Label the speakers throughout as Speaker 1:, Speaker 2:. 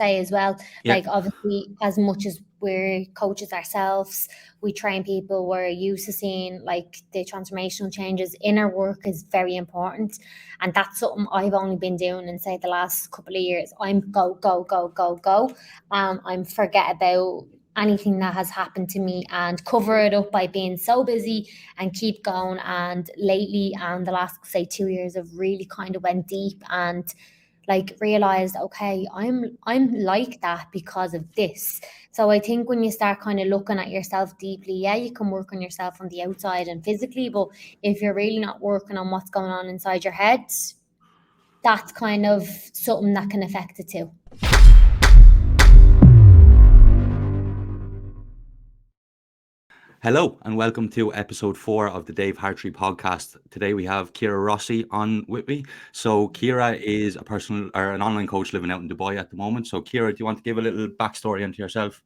Speaker 1: say as well.
Speaker 2: Yeah.
Speaker 1: Like, obviously, as much as we're coaches ourselves, we train people, we're used to seeing like the transformational changes. Inner work is very important, and that's something I've only been doing in, say, the last couple of years. I'm go go go go go, I'm forget about anything that has happened to me and cover it up by being so busy and keep going. And lately, and the last, say, 2 years, have really kind of went deep and like realized, okay, I'm like that because of this. So I think when you start kind of looking at yourself deeply, yeah, you can work on yourself on the outside and physically, but if you're really not working on what's going on inside your head, that's kind of something that can affect it too.
Speaker 2: Hello and welcome to episode 4 of the Dave Hartrey podcast. Today we have Ciara Rossi on with me. So Ciara is a personal or an online coach living out in Dubai at the moment. So Ciara, do you want to give a little backstory into yourself?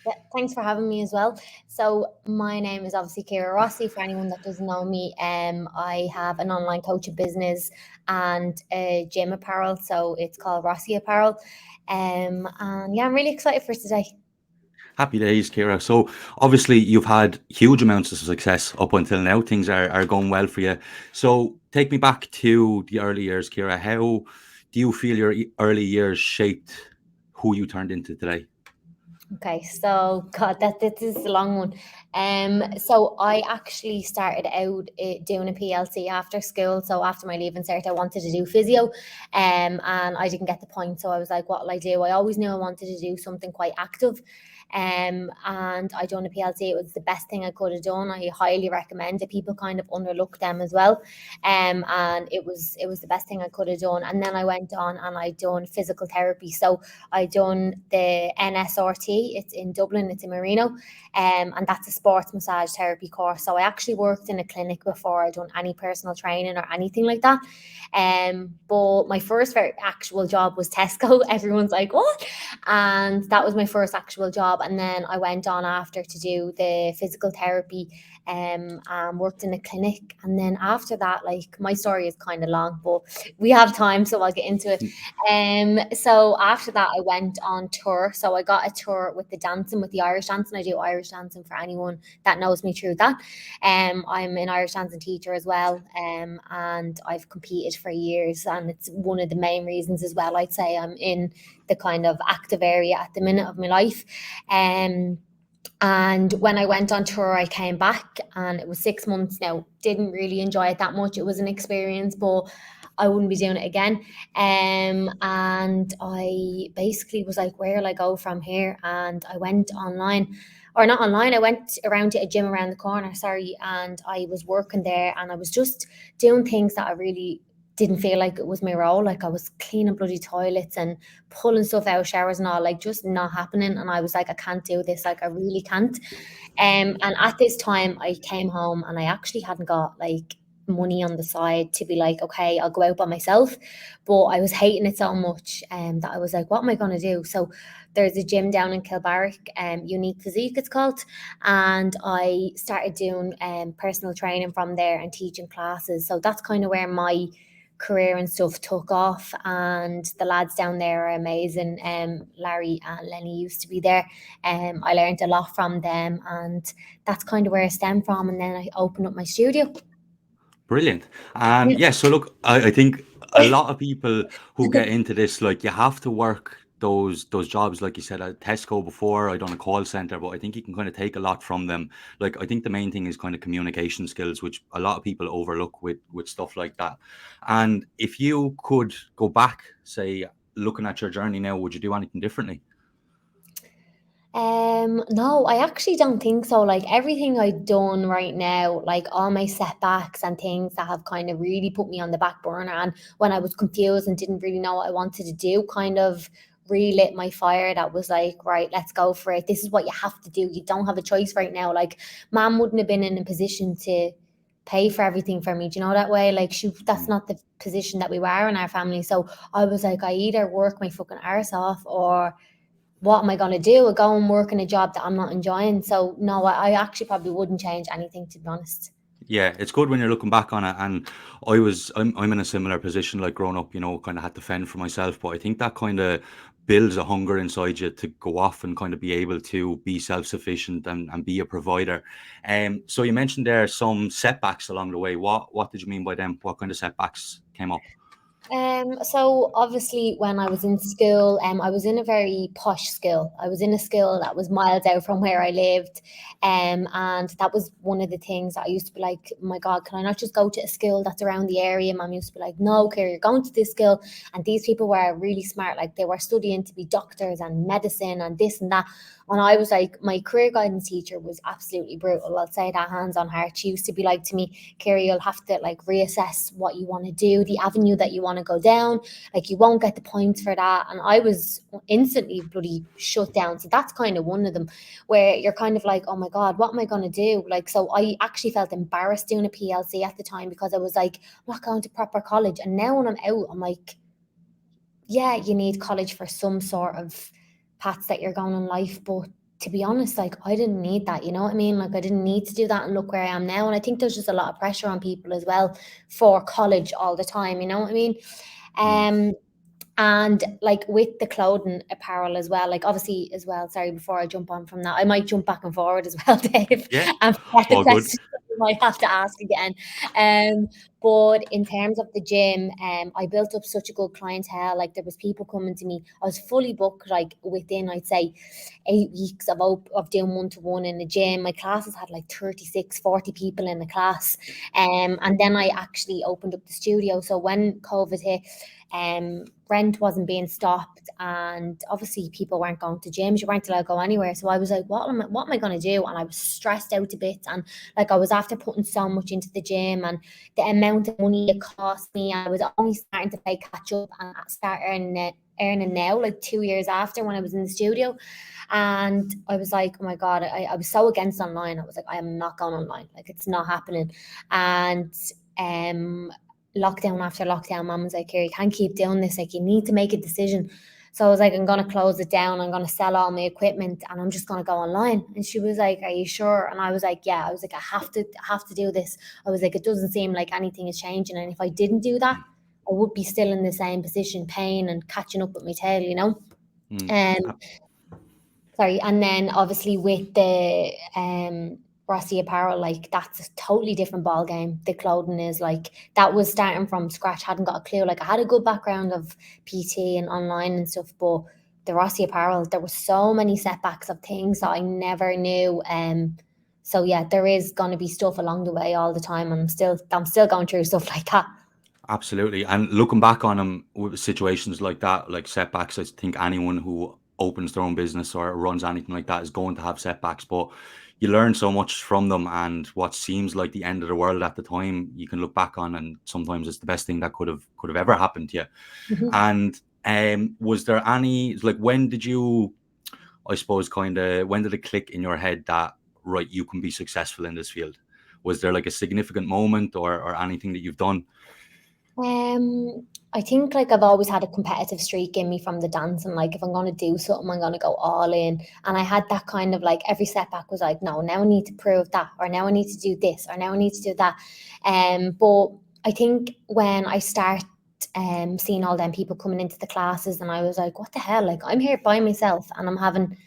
Speaker 1: Yeah, thanks for having me as well. So my name is obviously Ciara Rossi. For anyone that doesn't know me, I have an online coaching business and a gym apparel. So it's called Rossi Apparel. And yeah, I'm really excited for today.
Speaker 2: Happy days, Ciara. So obviously you've had huge amounts of success up until now. Things are going well for you. So take me back to the early years, Ciara. How do you feel your early years shaped who you turned into today?
Speaker 1: Okay, so God, that this is a long one. So I actually started out doing a PLC after school. So after my leaving cert, I wanted to do physio, and I didn't get the point. So I was like, what will I do? I always knew I wanted to do something quite active. And I done a PLC. It was the best thing I could have done. I highly recommend it. People kind of underlook them as well. And it was the best thing I could have done. And then I went on and I done physical therapy. So I done the NSRT. It's in Dublin. It's in Marino, and that's a sports massage therapy course. So I actually worked in a clinic before I done any personal training or anything like that. But my first very actual job was Tesco. Everyone's like, what? And that was my first actual job. And then I went on after to do the physical therapy, and worked in a clinic. And then after that, like, my story is kind of long, but we have time, so I'll get into it. So after that, I went on tour. So I got a tour with the dancing, with the Irish dancing. I do Irish dancing for anyone that knows me through that. I'm an Irish dancing teacher as well, and I've competed for years, and it's one of the main reasons as well. I'd say I'm in the kind of active area at the minute of my life. And when I went on tour, I came back and it was 6 months now. Didn't really enjoy it that much. It was an experience, but I wouldn't be doing it again. And I basically was like, where will I go from here? And I went online, or not online, I went around to a gym around the corner, sorry, and I was working there and I was just doing things that I really didn't feel like it was my role. Like, I was cleaning bloody toilets and pulling stuff out of showers and all, like, just not happening. And I was like, I can't do this. Like, I really can't. And at this time, I came home and I actually hadn't got like money on the side to be like, okay, I'll go out by myself. But I was hating it so much, that I was like, what am I going to do? So there's a gym down in Kilbarrack, Unique Physique it's called, and I started doing personal training from there and teaching classes. So that's kind of where my career and stuff took off, and the lads down there are amazing. Larry and Lenny used to be there. I learned a lot from them, and that's kind of where I stemmed from. And then I opened up my studio.
Speaker 2: Brilliant. And yeah, so look, I think a lot of people who get into this, like, you have to work those jobs, like you said, at Tesco before. I done a call center, but I think you can kind of take a lot from them. Like, I think the main thing is kind of communication skills, which a lot of people overlook with stuff like that. And if you could go back, say, looking at your journey now, would you do anything differently?
Speaker 1: No, I actually don't think so. Like, everything I've done right now, like all my setbacks and things that have kind of really put me on the back burner, and when I was confused and didn't really know what I wanted to do, kind of relit my fire. That was like, right, let's go for it. This is what you have to do. You don't have a choice right now. Like, mom wouldn't have been in a position to pay for everything for me. Do you know that way? Like, that's
Speaker 2: Mm.
Speaker 1: not the position that we were in our family. So I was like, I either work my fucking arse off, or what am I going to do? I go and work in a job that I'm not enjoying. So no, I actually probably wouldn't change anything, to be honest.
Speaker 2: Yeah, it's good when you're looking back on it. And I'm in a similar position, like growing up, kind of had to fend for myself. But I think that kind of builds a hunger inside you to go off and kind of be able to be self-sufficient and be a provider. So you mentioned there some setbacks along the way. What did you mean by them? What kind of setbacks came up?
Speaker 1: So obviously when I was in school, I was in a very posh school. I was in a school that was miles out from where I lived. And that was one of the things that I used to be like, oh my God, can I not just go to a school that's around the area? Mum used to be like, no, Kira, you're going to this school. And these people were really smart. Like they were studying to be doctors and medicine and this and that. And I was like, my career guidance teacher was absolutely brutal. I'll say that, hands on heart. She used to be like to me, Kira, you'll have to like reassess what you want to do, the avenue that you want to go down. Like you won't get the points for that. And I was instantly bloody shut down. So that's kind of one of them where you're kind of like, oh my God, what am I going to do? Like, so I actually felt embarrassed doing a PLC at the time because I was like, I'm not going to proper college. And now when I'm out, I'm like, yeah, you need college for some sort of paths that you're going in life. But to be honest, like I didn't need that, you know what I mean? Like I didn't need to do that and look where I am now. And I think there's just a lot of pressure on people as well for college all the time, you know what I mean?
Speaker 2: Mm.
Speaker 1: Um, and like with the clothing apparel as well, like obviously as well, sorry, before I jump on from that, I might jump back and forward as well, Dave,
Speaker 2: Yeah,
Speaker 1: and forget the
Speaker 2: all good.
Speaker 1: question you might have to ask again. But in terms of the gym, I built up such a good clientele. Like there was people coming to me. I was fully booked like within I'd say 8 weeks of doing one-to-one in the gym. My classes had like 36, 40 people in the class. And then I actually opened up the studio. So when COVID hit, rent wasn't being stopped, and obviously people weren't going to gyms. You weren't allowed to go anywhere. So I was like, what am I going to do? And I was stressed out a bit, and like I was after putting so much into the gym, and the amount of money it cost me. I was only starting to play catch up and start earning now, like 2 years after when I was in the studio. And I was like, oh my God, I was so against online. I was like, I am not going online. Like it's not happening. And um lockdown after lockdown, mum was like, here, you can't keep doing this. Like you need to make a decision. So I was like, I'm gonna close it down, I'm gonna sell all my equipment and I'm just gonna go online. And she was like, are you sure? And I was like, yeah. I was like, I have to do this. I was like, it doesn't seem like anything is changing. And if I didn't do that, I would be still in the same position, paying and catching up with my tail, you know?
Speaker 2: Mm.
Speaker 1: Um Sorry, and then obviously with the Rossi apparel, like that's a totally different ball game. The clothing is like that was starting from scratch, hadn't got a clue. Like I had a good background of PT and online and stuff, but the Rossi apparel, there was so many setbacks of things that I never knew. So yeah, there is gonna be stuff along the way all the time, and I'm still going through stuff like that.
Speaker 2: Absolutely. And looking back on them with situations like that, like setbacks, I think anyone who opens their own business or runs anything like that is going to have setbacks, but you learn so much from them. And what seems like the end of the world at the time, you can look back on, and sometimes it's the best thing that could have ever happened to you.
Speaker 1: Mhm.
Speaker 2: And was there any like when did you, I suppose, kind of when did it click in your head that right, you can be successful in this field? Was there like a significant moment or anything that you've done?
Speaker 1: I think like I've always had a competitive streak in me from the dancing. Like if I'm gonna do something, I'm gonna go all in. And I had that kind of like every setback was like, no, now I need to prove that, or now I need to do this, or now I need to do that. But I think when I start seeing all them people coming into the classes, and I was like, what the hell? Like I'm here by myself, and I'm having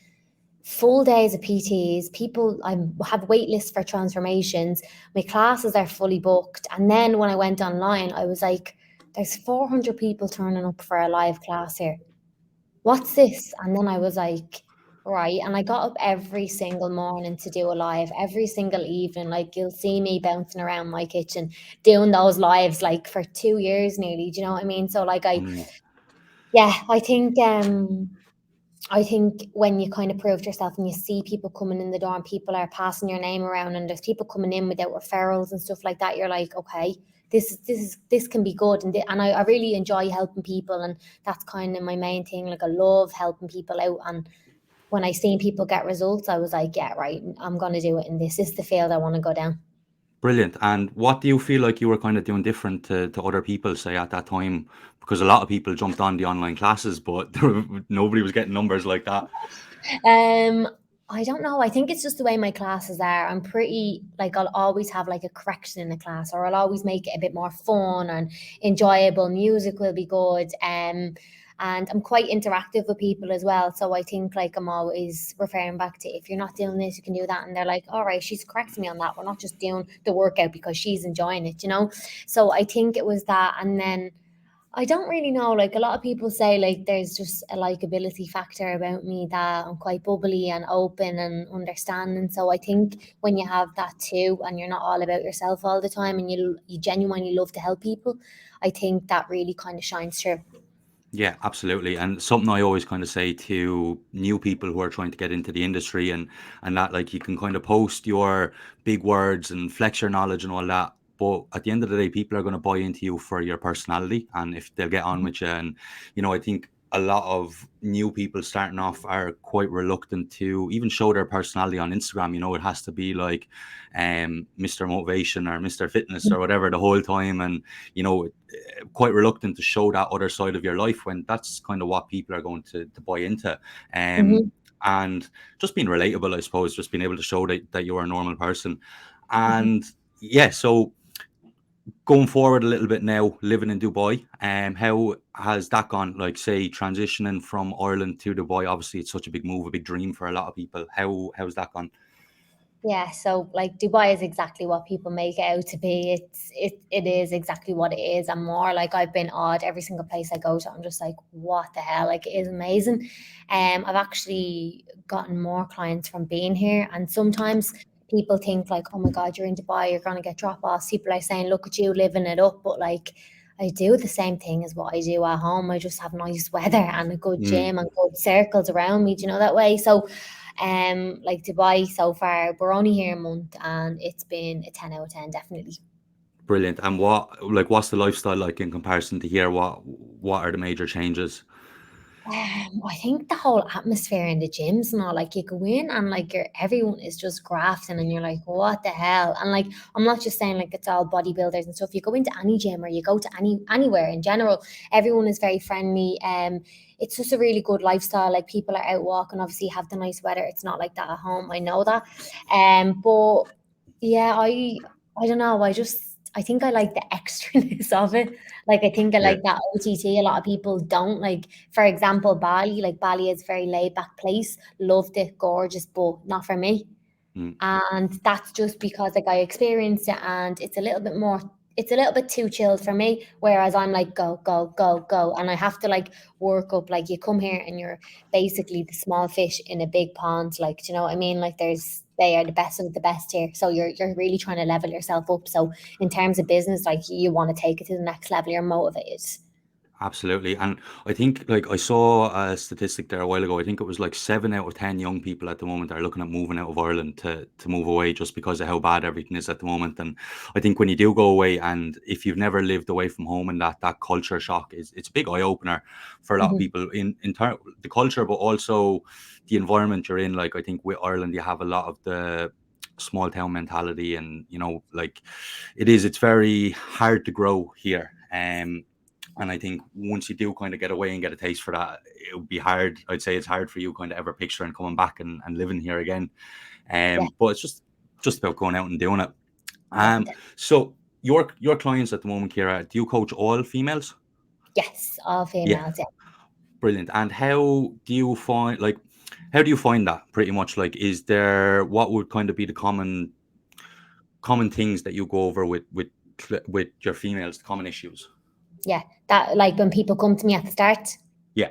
Speaker 1: full days of PTs. People, I have wait lists for transformations. My classes are fully booked. And then when I went online, I was like, there's 400 people turning up for a live class here. What's this? And then I was like, right. And I got up every single morning to do a live, every single evening. Like you'll see me bouncing around my kitchen doing those lives like for 2 years nearly. Do you know what I mean? So like
Speaker 2: Unreal.
Speaker 1: yeah, I think when you kind of proved yourself and you see people coming in the door and people are passing your name around and there's people coming in without referrals and stuff like that, you're like, okay, this can be good, and I really enjoy helping people, and that's kind of my main thing. Like I love helping people out, and when I seen people get results, I was like, yeah, right, I'm gonna do it, and this is the field I want to go down.
Speaker 2: Brilliant. And what do you feel like you were kind of doing different to other people, say, at that time? Because a lot of people jumped on the online classes, but nobody was getting numbers like that.
Speaker 1: Um, I don't know. I think it's just the way my classes are. I'm pretty like I'll always have like a correction in the class, or I'll always make it a bit more fun and enjoyable. Music will be good. and I'm quite interactive with people as well. So I think like I'm always referring back to, if you're not doing this, you can do that, and they're like, all right, she's correcting me on that. We're not just doing the workout because she's enjoying it, you know. So I think it was that, and then I don't really know. Like a lot of people say, like there's just a likability factor about me, that I'm quite bubbly and open and understanding. So I think when you have that too, and you're not all about yourself all the time, and you genuinely love to help people, I think that really kind of shines through.
Speaker 2: Yeah, absolutely. And something I always kind of say to new people who are trying to get into the industry, and that, like, you can kind of post your big words and flex your knowledge and all that, but at the end of the day, people are going to buy into you for your personality and if they'll get on
Speaker 1: Mhm.
Speaker 2: with you. And I think a lot of new people starting off are quite reluctant to even show their personality on Instagram. It has to be like Mr. Motivation or Mr. Fitness or whatever the whole time, and quite reluctant to show that other side of your life when that's kind of what people are going to buy into. Um,
Speaker 1: Mhm.
Speaker 2: and just being relatable, I suppose, just being able to show that you're a normal person.
Speaker 1: Mhm.
Speaker 2: And yeah, so going forward a little bit now, living in Dubai, how has that gone? Like, say, transitioning from Ireland to Dubai, obviously it's such a big move, a big dream for a lot of people. How's that gone?
Speaker 1: Yeah, so like Dubai is exactly what people make it out to be. It is exactly what it is, and more. Like I've been awed every single place I go to. I'm just like, what the hell? Like it is amazing. I've actually gotten more clients from being here, and sometimes people think like, oh my God, you're in Dubai, you're gonna get drop offs. People are saying, look at you living it up, but like I do the same thing as what I do at home. I just have nice weather and a good
Speaker 2: Mm,
Speaker 1: gym and good circles around me. Do you know that way? So like Dubai so far, we're only here a month and it's been a 10 out of 10, definitely.
Speaker 2: brilliant. And what's the lifestyle like in comparison to here? What are the major changes?
Speaker 1: I think the whole atmosphere in the gyms and all, like you go in and like everyone is just grafting and you're like, what the hell? And like I'm not just saying like it's all bodybuilders and stuff. You go into any gym or you go to anywhere in general, everyone is very friendly. It's just a really good lifestyle. Like people are out walking, obviously have the nice weather. It's not like that at home. I know that. But yeah, I don't know. I think I like the extraness of it. Like I think I
Speaker 2: Yeah.
Speaker 1: like that OTT. A lot of people don't like. For example, Bali. Like Bali is a very laid back place. Loved it, gorgeous, but not for me.
Speaker 2: Mm.
Speaker 1: And that's just because like I experienced it, and it's a little bit more. It's a little bit too chilled for me. Whereas I'm like go go go go, and I have to like work up. Like you come here and you're basically the small fish in a big pond. Like do you know what I mean? Like they are the best of the best here. So you're really trying to level yourself up. So in terms of business, like you want to take it to the next level. You're motivated.
Speaker 2: Absolutely. And I think, like, I saw a statistic there a while ago. I think it was like 7 out of 10 young people at the moment are looking at moving out of Ireland to move away just because of how bad everything is at the moment. And I think when you do go away, and if you've never lived away from home, and that culture shock it's a big eye opener for a lot of
Speaker 1: Mhm.
Speaker 2: people in the culture, but also the environment you're in. Like, I think with Ireland, you have a lot of the small town mentality, and like, it's very hard to grow here. And I think once you do kind of get away and get a taste for that, it would be hard. I'd say it's hard for you kind of ever picturing coming back and living here again.
Speaker 1: Yeah,
Speaker 2: But it's just about going out and doing it.
Speaker 1: yeah.
Speaker 2: So your clients at the moment, Ciara, do you coach all females?
Speaker 1: Yes, all
Speaker 2: Yeah,
Speaker 1: females. Yeah.
Speaker 2: brilliant. And how do you find that pretty much? Like, is there, what would kind of be the common things that you go over with your females, the common issues?
Speaker 1: Yeah, that like when people come to me at the start.
Speaker 2: Yeah.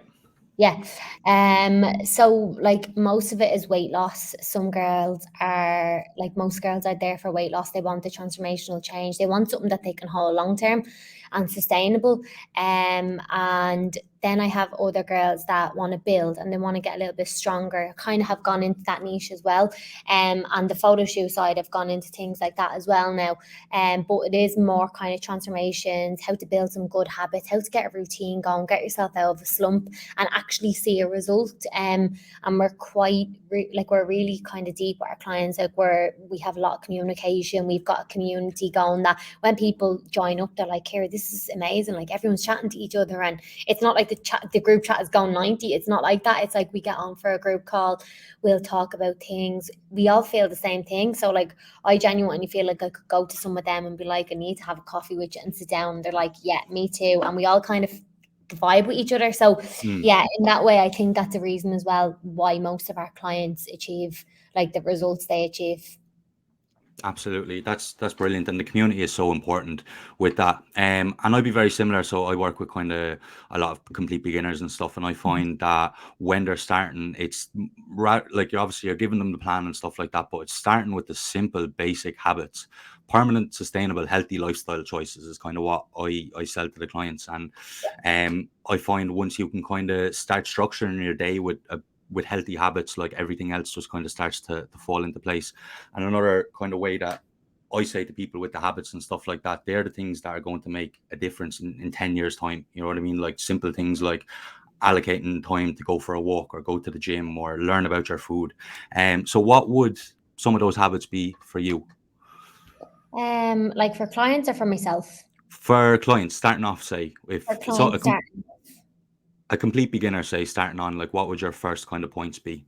Speaker 1: Yeah. So like most of it is weight loss. Some girls are like most girls are there for weight loss. They want the transformational change. They want something that they can hold long term and sustainable. And then I have other girls that want to build and they want to get a little bit stronger. Kind of have gone into that niche as well. And the photo shoot side, I've gone into things like that as well now. But it is more kind of transformations, how to build some good habits, how to get a routine going, get yourself out of a slump and actually see a result. And we're quite like we're really kind of deep with our clients. Like we have a lot of communication. We've got a community going that when people join up, they're like, "Here, this is amazing!" Like everyone's chatting to each other, and it's not like the group chat is going 90. It's not like that. It's like we get on for a group call. We'll talk about things. We all feel the same thing. So like I genuinely feel like I could go to some of them and be like, I need to have a coffee with you and sit down. And they're like, yeah, me too. And we all kind of vibe with each other. So
Speaker 2: Mm.
Speaker 1: yeah, in that way, I think that's a reason as well why most of our clients achieve like the results they achieve.
Speaker 2: Absolutely, that's brilliant, and the community is so important with that. And I'd be very similar. So I work with kind of a lot of complete beginners and stuff, and I find that when they're starting, it's like you're giving them the plan and stuff like that, but it's starting with the simple, basic habits. Permanent, sustainable, healthy lifestyle choices is kind of what I sell to the clients, and I find once you can kind of start structuring your day with healthy habits, like everything else just kind of starts to fall into place. And another kind of way that I say to people with the habits and stuff like that, they're the things that are going to make a difference in 10 years' time. You know what I mean? Like simple things like allocating time to go for a walk or go to the gym or learn about your food. So what would some of those habits be for you?
Speaker 1: Like for clients or for myself?
Speaker 2: For clients starting off, say,
Speaker 1: For
Speaker 2: if so
Speaker 1: clients start.
Speaker 2: a complete beginner, say, starting on, like, what would your first kind of points be?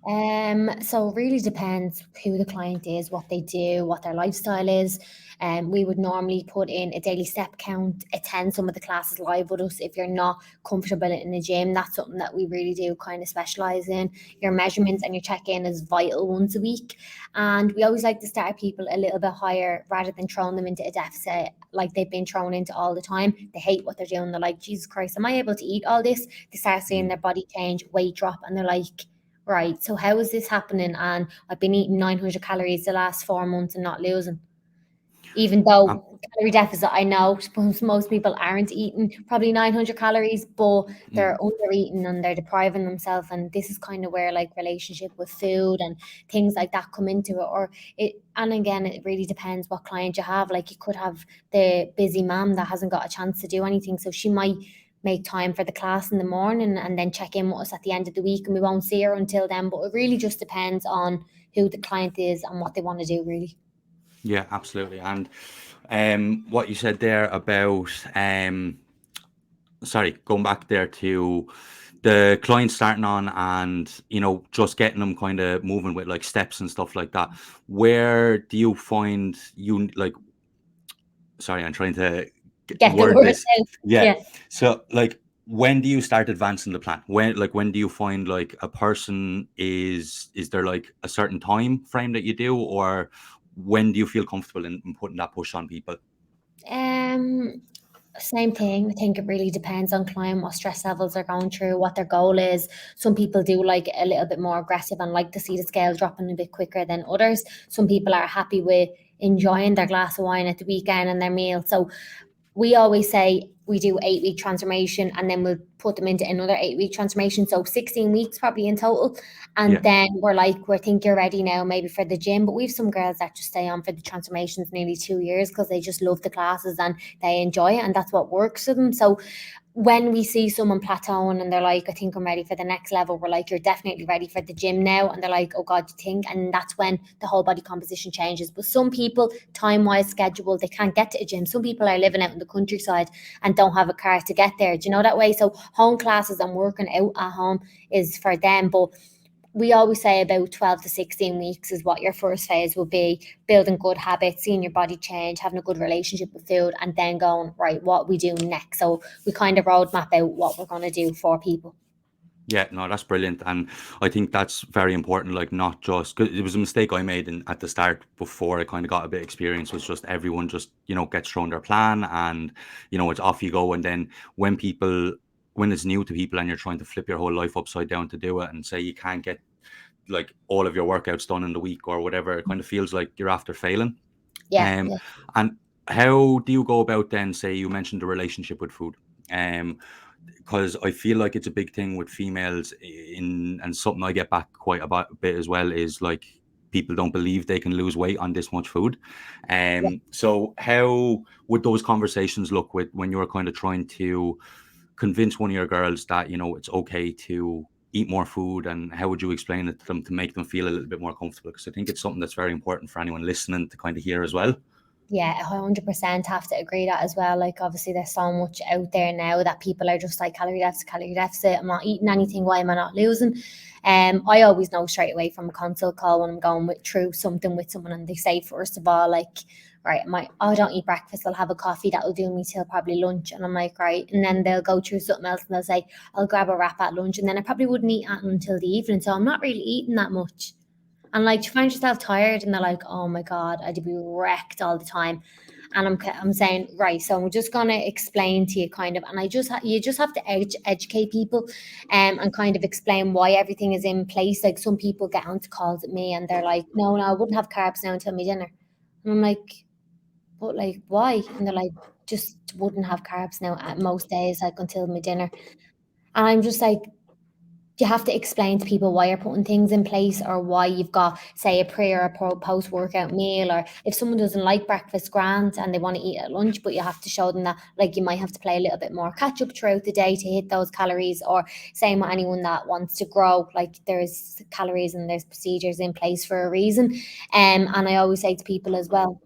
Speaker 1: So it really depends who the client is, what they do, what their lifestyle is. We would normally put in a daily step count, attend some of the classes live with us. If you're not comfortable in the gym, that's something that we really do kind of specialize in. Your measurements and your check-in is vital once a week. And we always like to start people a little bit higher rather than throwing them into a deficit like they've been thrown into all the time. They hate what they're doing. They're like, Jesus Christ, am I able to eat all this? They start seeing
Speaker 2: Mm.
Speaker 1: their body change, weight drop, and they're like, right, so how is this happening? And I've been eating 900 calories the last 4 months and not losing. Even
Speaker 2: Um,
Speaker 1: though calorie deficit, I know most people aren't eating probably 900 calories, but
Speaker 2: mm.
Speaker 1: they're under eating and they're depriving themselves. And this is kind of where like relationship with food and things like that come into it. Or it, and again, it really depends what client you have. Like you could have the busy mom that hasn't got a chance to do anything, so she might make time for the class in the morning and then check in with us at the end of the week, and we won't see her until then. But it really just depends on who the client is and what they want to do, really.
Speaker 2: Yeah, absolutely. And what you said there about sorry, going back there to the client starting on and just getting them kind of moving with like steps and stuff like that. Where do you find you like? Sorry, I'm trying to
Speaker 1: Get the
Speaker 2: word
Speaker 1: word
Speaker 2: this.
Speaker 1: out.
Speaker 2: Yeah.
Speaker 1: Yeah.
Speaker 2: So like, when do you start advancing the plan? When do you find like a person is there like a certain time frame that you do, or when do you feel comfortable in putting that push on people?
Speaker 1: Um, Same thing. I think it really depends on client, what stress levels they're going through, what their goal is. Some people do like a little bit more aggressive and like to see the scale dropping a bit quicker than others. Some people are happy with enjoying their glass of wine at the weekend and their meal. So we always say we do 8 week transformation and then we'll put them into another 8 week transformation. So 16 weeks probably in total. And
Speaker 2: Yeah.
Speaker 1: then we're like, we think you're ready now, maybe for the gym. But we've some girls that just stay on for the transformations nearly 2 years because they just love the classes and they enjoy it and that's what works for them. So when we see someone plateauing and they're like, I think I'm ready for the next level, we're like, you're definitely ready for the gym now. And they're like, oh God, you think? And that's when the whole body composition changes. But some people, time wise, schedule, they can't get to a gym. Some people are living out in the countryside and don't have a car to get there. Do you know that way? So home classes and working out at home is for them. But we always say about 12 to 16 weeks is what your first phase will be, building good habits, seeing your body change, having a good relationship with food, and then going, right, what we do next. So we kind of roadmap out what we're going to do for people.
Speaker 2: Yeah, no, that's brilliant, and I think that's very important. Like, not just 'cause it was a mistake I made at the start before I kind of got a bit of experience. Was just everyone just gets thrown their plan, and it's off you go. And then when it's new to people, and you're trying to flip your whole life upside down to do it, and say you can't get like all of your workouts done in the week or whatever, it kind of feels like you're after failing.
Speaker 1: Yeah,
Speaker 2: Um,
Speaker 1: yeah.
Speaker 2: and how do you go about then? Say you mentioned the relationship with food. Um, because I feel like it's a big thing with females and something I get back quite a bit as well is like people don't believe they can lose weight on this much food. So how would those conversations look with when you're kind of trying to convince one of your girls that it's okay to eat more food, and how would you explain it to them to make them feel a little bit more comfortable? Because I think it's something that's very important for anyone listening to kind of hear as well.
Speaker 1: Yeah, 100% have to agree that as well. Like, obviously, there's so much out there now that people are just like calorie deficit, calorie deficit. I'm not eating anything. Why am I not losing? I always know straight away from a consult call when I'm going through something with someone, and they say, first of all, like, right, I don't eat breakfast, I'll have a coffee, that'll do me till probably lunch. And I'm like, right. And then they'll go through something else and they'll say, I'll grab a wrap at lunch. And then I probably wouldn't eat until the evening. So I'm not really eating that much. And like, you find yourself tired and they're like, oh my God, I'd be wrecked all the time. And I'm saying, right, so I'm just going to explain to you kind of, and you just have to educate people and kind of explain why everything is in place. Like some people get onto calls at me and they're like, no, I wouldn't have carbs now until my dinner. And I'm like, but like, why? And they're like, just wouldn't have carbs now at most days, like until my dinner. And I'm just like, you have to explain to people why you're putting things in place or why you've got, say, a pre or a post workout meal. Or if someone doesn't like breakfast, grant, and they want to eat at lunch, but you have to show them that, like, you might have to play a little bit more catch up throughout the day to hit those calories. Or same with anyone that wants to grow, like, there's calories and there's procedures in place for a reason. And I always say to people as well,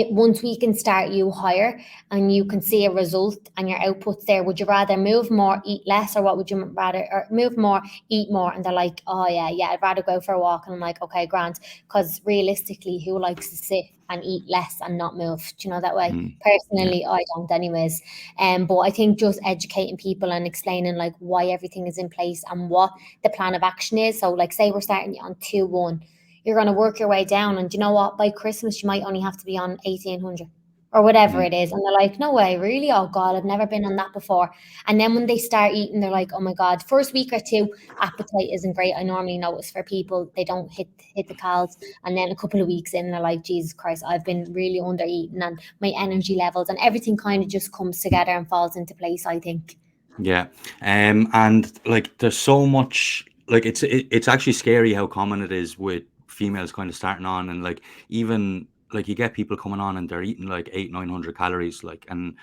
Speaker 1: once we can start you higher and you can see a result and your outputs there, would you rather move more, eat less, or what would you rather? Or move more, eat more? And they're like, oh yeah, I'd rather go for a walk. And I'm like, okay, grand. Because realistically, who likes to sit and eat less and not move? Do you know that way?
Speaker 2: Mm, yeah.
Speaker 1: Personally, I don't anyways. But I think just educating people and explaining like why everything is in place and what the plan of action is. So like, say we're starting you on 2-1, you're going to work your way down. And you know what? By Christmas, you might only have to be on 1800 or whatever
Speaker 2: Mm,
Speaker 1: it is. And they're like, no way, really? Oh God, I've never been on that before. And then when they start eating, they're like, oh my God, first week or two, appetite isn't great. I normally notice for people, they don't hit the calories. And then a couple of weeks in, they're like, Jesus Christ, I've been really under eating and my energy levels and everything kind of just comes together and falls into place, I think.
Speaker 2: yeah. And like there's so much like it's actually scary how common it is with females kind of starting on, and like even like you get people coming on and they're eating like 800-900 calories, like, and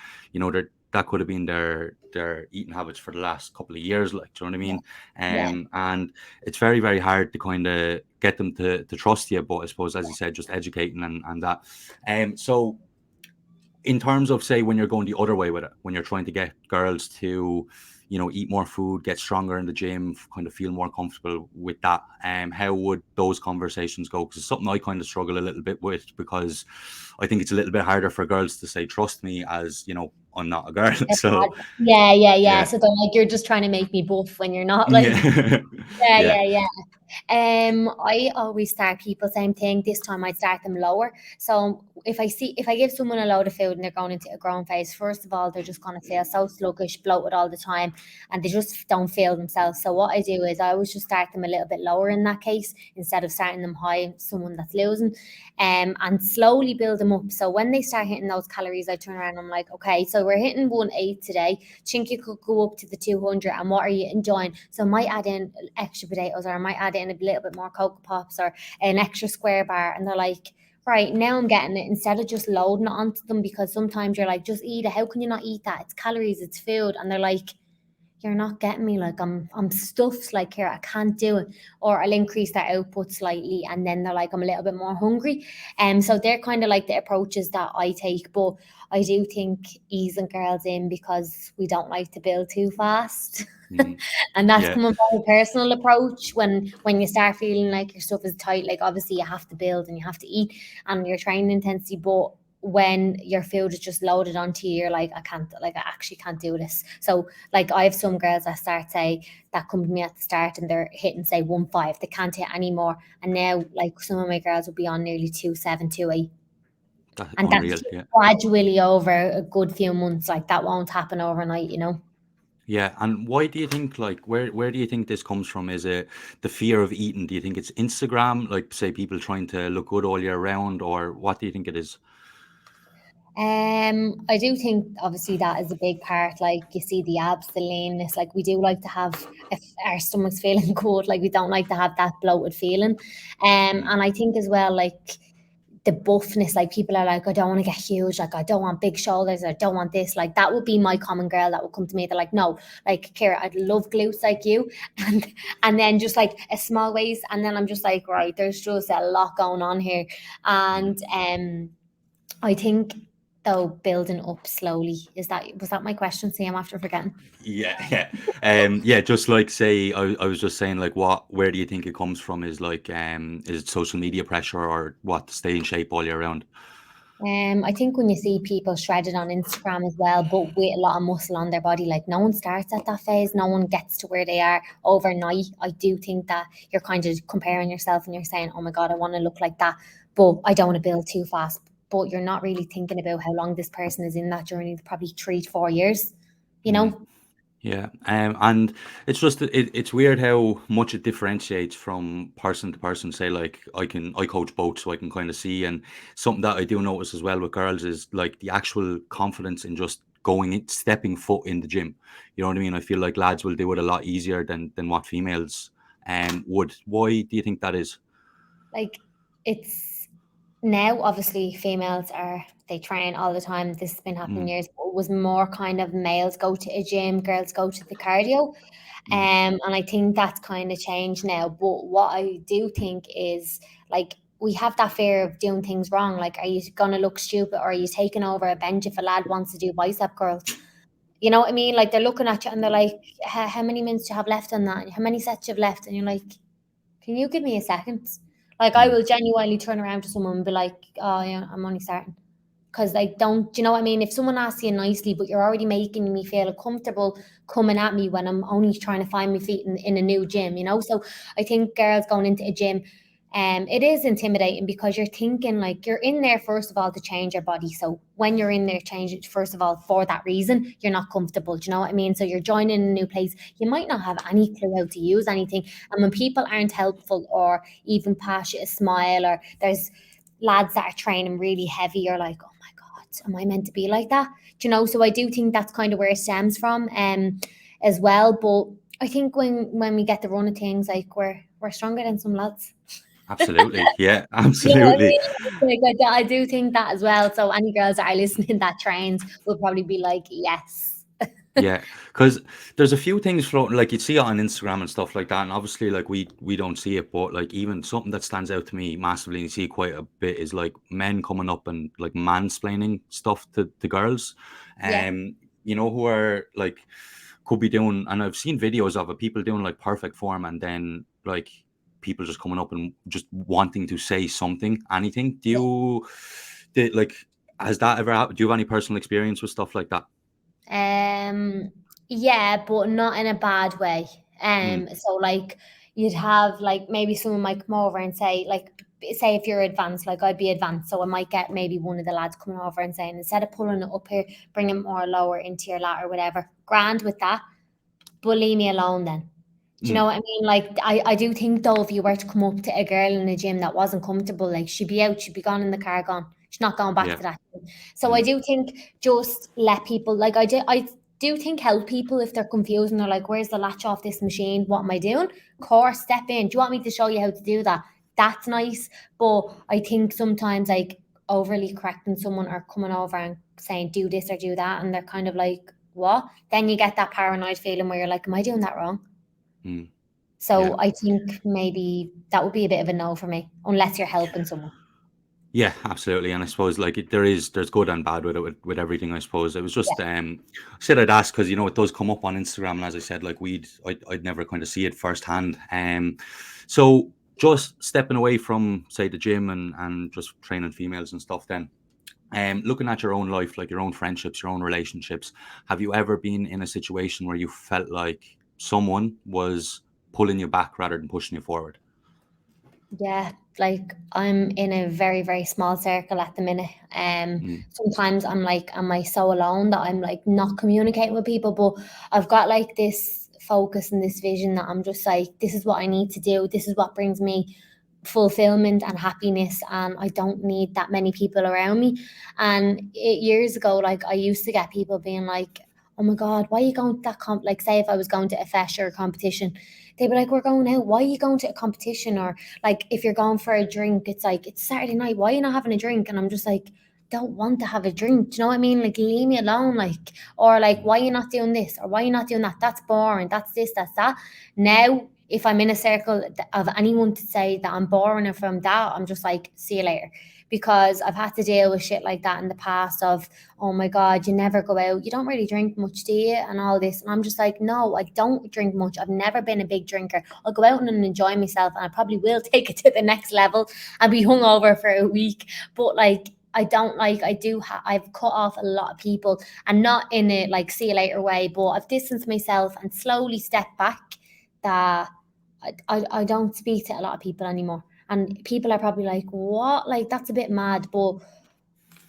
Speaker 2: that could have been their eating habits for the last couple of years, like, do you know what I
Speaker 1: Yeah.
Speaker 2: mean?
Speaker 1: Yeah.
Speaker 2: And it's very, very hard to kind of get them to trust you, but I suppose, as you said, just educating and that. So in terms of, say, when you're going the other way with it, when you're trying to get girls to eat more food, get stronger in the gym, kind of feel more comfortable with that, how would those conversations go? Because it's something I kind of struggle a little bit with, because I think it's a little bit harder for girls to say trust me, as I'm not a girl. So
Speaker 1: Yeah.
Speaker 2: yeah.
Speaker 1: So they're like, you're just trying to make me buff when you're not like,
Speaker 2: Yeah.
Speaker 1: yeah,
Speaker 2: Yeah.
Speaker 1: yeah, yeah. I always start people same thing. This time I start them lower. So if I give someone a load of food and they're going into a growing phase, first of all, they're just gonna feel so sluggish, bloated all the time, and they just don't feel themselves. So what I do is I always just start them a little bit lower in that case, instead of starting them high, someone that's losing, and slowly build them up. So when they start hitting those calories, I turn around and I'm like, okay, so we're hitting 180 today. Think you could go up to the 200, and what are you enjoying? So I might add in extra potatoes, or I might add in a little bit more Cocoa Pops or an extra square bar. And they're like, right, now I'm getting it, instead of just loading it onto them, because sometimes you're like, just eat it. How can you not eat that? It's calories, it's food. And they're like, you're not getting me, like I'm stuffed, like, here I can't do it. Or I'll increase their output slightly and then they're like, I'm a little bit more hungry. So they're kind of like the approaches that I take. But I do think easing girls in, because we don't like to build too fast.
Speaker 2: Mhm.
Speaker 1: And that's
Speaker 2: Yeah.
Speaker 1: coming from a personal approach. When you start feeling like your stuff is tight, like, obviously you have to build and you have to eat and your training intensity. But when your food is just loaded onto you, you're like, I can't, like, I actually can't do this. So like, I have some girls that start, say, that come to me at the start and they're hitting, say, 1.5, they can't hit anymore. And now, like, some of my girls will be on nearly 2.7, 2.8.
Speaker 2: That's
Speaker 1: And that's
Speaker 2: unreal.
Speaker 1: just
Speaker 2: Yeah.
Speaker 1: gradually over a good few months. Like, that won't happen overnight.
Speaker 2: Yeah, and why do you think, like, where do you think this comes from? Is it the fear of eating? Do you think it's Instagram, like, say, people trying to look good all year round, or what do you think it is?
Speaker 1: I do think obviously that is a big part. Like, you see the abs, the leanness. Like, we do like to have, if our stomach's feeling good, like, we don't like to have that bloated feeling.
Speaker 2: Mm,
Speaker 1: And I think as well, like, the buffness, like, people are like, I don't want to get huge, like, I don't want big shoulders, I don't want this. Like, that would be my common girl that would come to me. They're like, no, like, Kira, I'd love glutes like you, and then just like a small waist. And then I'm just like, right, there's just a lot going on here.
Speaker 2: mm.
Speaker 1: And I think, though, building up slowly, was that my question? See, I'm after forgetting.
Speaker 2: Yeah, yeah, yeah. Just like, say, I was just saying, like, where do you think it comes from? Is like, is it social media pressure, or what, to stay in shape all year round?
Speaker 1: I think when you see people shredded on Instagram as well, but with a lot of muscle on their body, like no one starts at that phase, no one gets to where they are overnight. I do think that you're kind of comparing yourself and you're saying, oh my God, I want to look like that, but I don't want to build too fast. But you're not really thinking about how long this person is in that journey, probably 3 to 4 years, you
Speaker 2: Mm.
Speaker 1: know?
Speaker 2: Yeah, and it's just it's weird how much it differentiates from person to person. Say like I coach both, so I can kind of see. And something that I do notice as well with girls is like the actual confidence in just going in, stepping foot in the gym. You know what I mean? I feel like lads will do it a lot easier than what females would. Why do you think that is?
Speaker 1: Like it's now obviously females are they train all the time. This has been happening
Speaker 2: Mm,
Speaker 1: years. But it was more kind of males go to a gym, girls go to the cardio.
Speaker 2: mm,
Speaker 1: And I think that's kind of changed now. But what I do think is like we have that fear of doing things wrong. Like, are you gonna look stupid or are you taking over a bench if a lad wants to do bicep curls? You know what I mean? Like they're looking at you and they're like, how many minutes do you have left on that? How many sets you have left? And you're like, can you give me a second? Like I
Speaker 2: mm,
Speaker 1: will genuinely turn around to someone and be like, oh yeah, I'm only starting. Because I don't, do you know what I mean? If someone asks you nicely, but you're already making me feel comfortable coming at me when I'm only trying to find my feet in a new gym, you know? So I think girls going into a gym, it is intimidating because you're thinking like you're in there first of all to change your body. So when you're in there, change it first of all for that reason. You're not comfortable. Do you know what I mean? So you're joining a new place. You might not have any clue how to use anything, and when people aren't helpful or even pass you a smile, or there's lads that are training really heavy, you're like, oh my God, am I meant to be like that? Do you know? So I do think that's kind of where it stems from, as well. But I think when we get the run of things, like we're stronger than some lads.
Speaker 2: absolutely. Yeah,
Speaker 1: You know what I
Speaker 2: absolutely.
Speaker 1: mean? Like I do think that as well. So any girls that are listening that trains will probably be like, yes.
Speaker 2: Yeah, because there's a few things floating, like you'd see it on Instagram and stuff like that, and obviously, like we don't see it, but like even something that stands out to me massively, and you see quite a bit, is like men coming up and like mansplaining stuff to girls,
Speaker 1: Yeah.
Speaker 2: you know, who are like could be doing, and I've seen videos of it, people doing like perfect form, and then like people just coming up and just wanting to say something, anything. Like, has that ever happened? Do you have any personal experience with stuff like that?
Speaker 1: Um, yeah, but not in a bad way.
Speaker 2: Mm,
Speaker 1: So like you'd have like maybe someone might come over and say like say if you're advanced, like I'd be advanced, so I might get maybe one of the lads coming over and saying instead of pulling it up here, bring it more lower into your lat or whatever. Grand with that, but leave me alone then. Do you know
Speaker 2: mm,
Speaker 1: what I mean? Like I do think though if you were to come up to a girl in a gym that wasn't comfortable, like she'd be out, she'd be gone in the car gone. She's not going back
Speaker 2: yeah.
Speaker 1: to that gym. So I
Speaker 2: Mm.
Speaker 1: do think just let people like I do think help people if they're confused and they're like, where's the latch off this machine? What am I doing? Course, step in. Do you want me to show you how to do that? That's nice. But I think sometimes like overly correcting someone or coming over and saying do this or do that and they're kind of like, what? Then you get that paranoid feeling where you're like, am I doing that wrong?
Speaker 2: Mm, yeah.
Speaker 1: So I think maybe that would be a bit of a no for me, unless you're helping someone.
Speaker 2: Yeah, absolutely. And I suppose like there's good and bad with it with everything, I suppose. It was
Speaker 1: Yeah.
Speaker 2: just I said I'd ask because you know it does come up on Instagram, and as I said, like I'd never kind of see it firsthand. So just stepping away from say the gym and just training females and stuff then. Looking at your own life, like your own friendships, your own relationships, have you ever been in a situation where you felt like someone was pulling you back rather than pushing you forward?
Speaker 1: Yeah, like I'm in a very, very small circle at the minute.
Speaker 2: Mm,
Speaker 1: Sometimes I'm like, am I so alone that I'm like not communicating with people? But I've got like this focus and this vision that I'm just like, this is what I need to do. This is what brings me fulfillment and happiness, and I don't need that many people around me. And years ago, like I used to get people being like, oh my God, why are you going to that like say if I was going to a fesh or a competition, they'd be like, we're going out, why are you going to a competition? Or like if you're going for a drink, it's like it's Saturday night, why are you not having a drink? And I'm just like, don't want to have a drink. Do you know what I mean? Like leave me alone. Like, or like,
Speaker 2: mm,
Speaker 1: why are you not doing this? Or why are you not doing that? That's boring. That's this, that's that. Now, if I'm in a circle of anyone to say that I'm boring and from that, I'm just like, see you later. Because I've had to deal with shit like that in the past of, oh my God, you never go out. You don't really drink much, do you? And all this. And I'm just like, no, I don't drink much. I've never been a big drinker. I'll go out and enjoy myself and I probably will take it to the next level and be hungover for a week. But like I don't like, I've cut off a lot of people, and not in a like see you later way, but I've distanced myself and slowly stepped back, that I don't speak to a lot of people anymore. And people are probably like, what? Like, that's a bit mad. But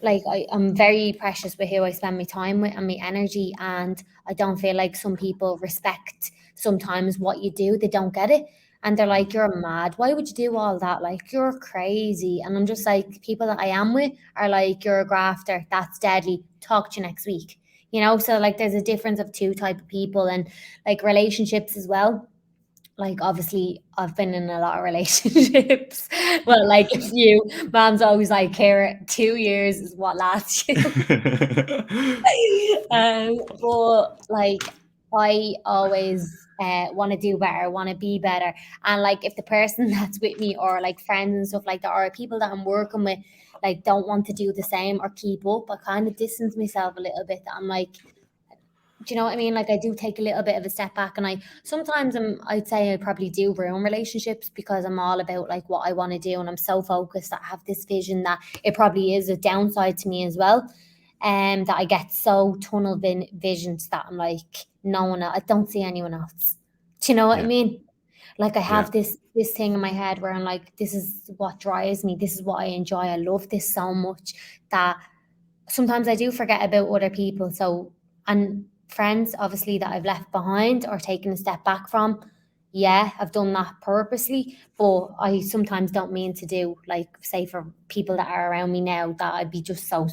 Speaker 1: like, I'm very precious with who I spend my time with and my energy. And I don't feel like some people respect sometimes what you do. They don't get it. And they're like, you're mad. Why would you do all that? Like, you're crazy. And I'm just like, people that I am with are like, you're a grafter. That's deadly. Talk to you next week. So like there's a difference of two type of people, and like relationships as well. Like, obviously I've been in a lot of relationships. Well, like a few. Mom's always like, here, 2 years is what lasts you. But like, I always want to do better, want to be better. And like, if the person that's with me, or like friends and stuff like that, or people that I'm working with, like don't want to do the same or keep up, I kind of distance myself a little bit. I'm like, do you know what I mean? Like, I do take a little bit of a step back, and I sometimes I'd say I probably do ruin relationships, because I'm all about like what I want to do, and I'm so focused that I have this vision, that it probably is a downside to me as well. That I get so tunnel visions that I'm like, no one else, I don't see anyone else. Do you know what I
Speaker 2: Yeah,
Speaker 1: mean? Like, I
Speaker 2: yeah,
Speaker 1: have this thing in my head where I'm like, this is what drives me. This is what I enjoy. I love this so much that sometimes I do forget about other people. So, and friends, obviously, that I've left behind or taken a step back from. Yeah, I've done that purposely, but I sometimes don't mean to do, like, say, for people that are around me now, that I'd be just so,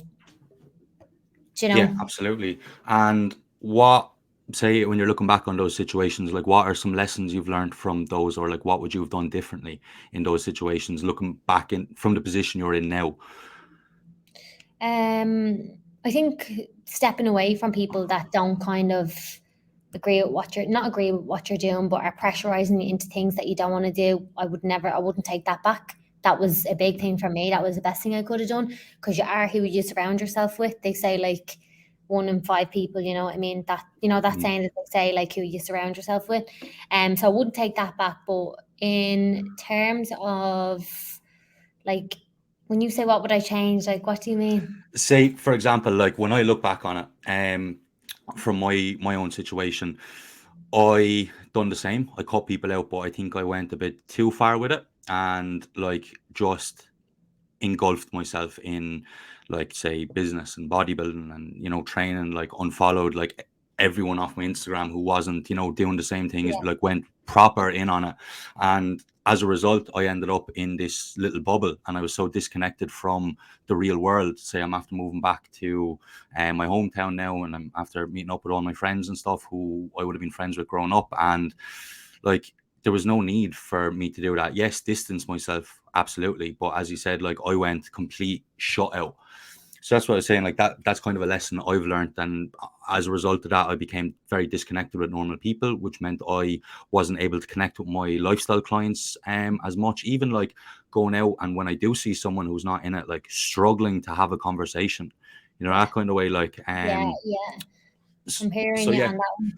Speaker 1: you
Speaker 2: yeah,
Speaker 1: know.
Speaker 2: absolutely. And what, say, when you're looking back on those situations, like what are some lessons you've learned from those, or like what would you have done differently in those situations, looking back in from the position you're in now?
Speaker 1: I think stepping away from people that don't kind of agree with what you're not agree with what you're doing, but are pressurizing you into things that you don't want to do. I wouldn't take that back. That was a big thing for me. That was the best thing I could have done, because you are who you surround yourself with. They say like 1 in 5 people, you know what I mean? That
Speaker 2: Mhm.
Speaker 1: saying that they say, like, who you surround yourself with. So I wouldn't take that back. But in terms of, like, when you say what would I change, like, what do you mean?
Speaker 2: Say, for example, like when I look back on it, from my own situation, I done the same. I cut people out, but I think I went a bit too far with it, and like just engulfed myself in, like, say, business and bodybuilding and training, like unfollowed like everyone off my Instagram who wasn't doing the same thing, is
Speaker 1: Yeah,
Speaker 2: like went proper in on it. And as a result, I ended up in this little bubble, and I was so disconnected from the real world. Say, I'm after moving back to my hometown now, and I'm after meeting up with all my friends and stuff who I would have been friends with growing up, and like there was no need for me to do that. Yes, distance myself, absolutely. But as you said, like I went complete shut out. So that's what I was saying. Like that's kind of a lesson I've learned. And as a result of that, I became very disconnected with normal people, which meant I wasn't able to connect with my lifestyle clients as much. Even like going out, and when I do see someone who's not in it, like struggling to have a conversation,
Speaker 1: yeah,
Speaker 2: that kind of way. Like
Speaker 1: yeah, yeah. I'm
Speaker 2: so
Speaker 1: hearing you
Speaker 2: yeah,
Speaker 1: on that.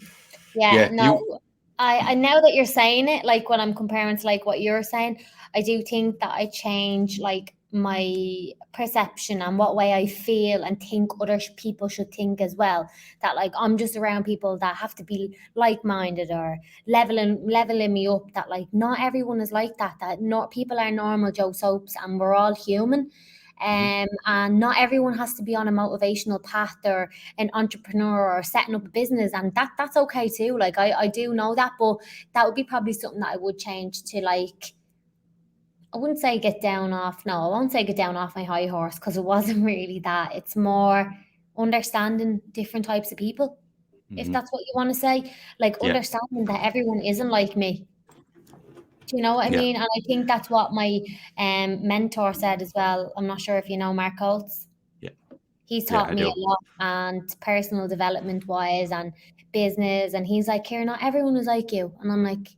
Speaker 1: Yeah,
Speaker 2: yeah,
Speaker 1: no,
Speaker 2: you.
Speaker 1: I now that you're saying it, like when I'm comparing to like what you're saying, I do think that I change like my perception and what way I feel and think other people should think as well. That like I'm just around people that have to be like-minded or leveling me up. That like not everyone is like that. That not people are normal Joe soaps, and we're all human.
Speaker 2: Mhm.
Speaker 1: And not everyone has to be on a motivational path or an entrepreneur or setting up a business, and that's okay too. Like, I do know that, but that would be probably something that I would change to, like, I wouldn't say get down off, no, I won't say get down off my high horse, because it wasn't really that. It's more understanding different types of people, if
Speaker 2: Mhm.
Speaker 1: that's what you want to say. Like,
Speaker 2: Yeah,
Speaker 1: understanding that everyone isn't like me. Do you know what I
Speaker 2: yeah,
Speaker 1: mean? And I think that's what my mentor said as well. I'm not sure if you know Mark Holtz.
Speaker 2: yeah,
Speaker 1: He's
Speaker 2: yeah.
Speaker 1: taught
Speaker 2: I
Speaker 1: me
Speaker 2: do.
Speaker 1: a lot, and personal development wise and business. And he's like, here, not everyone is like you. And I'm like,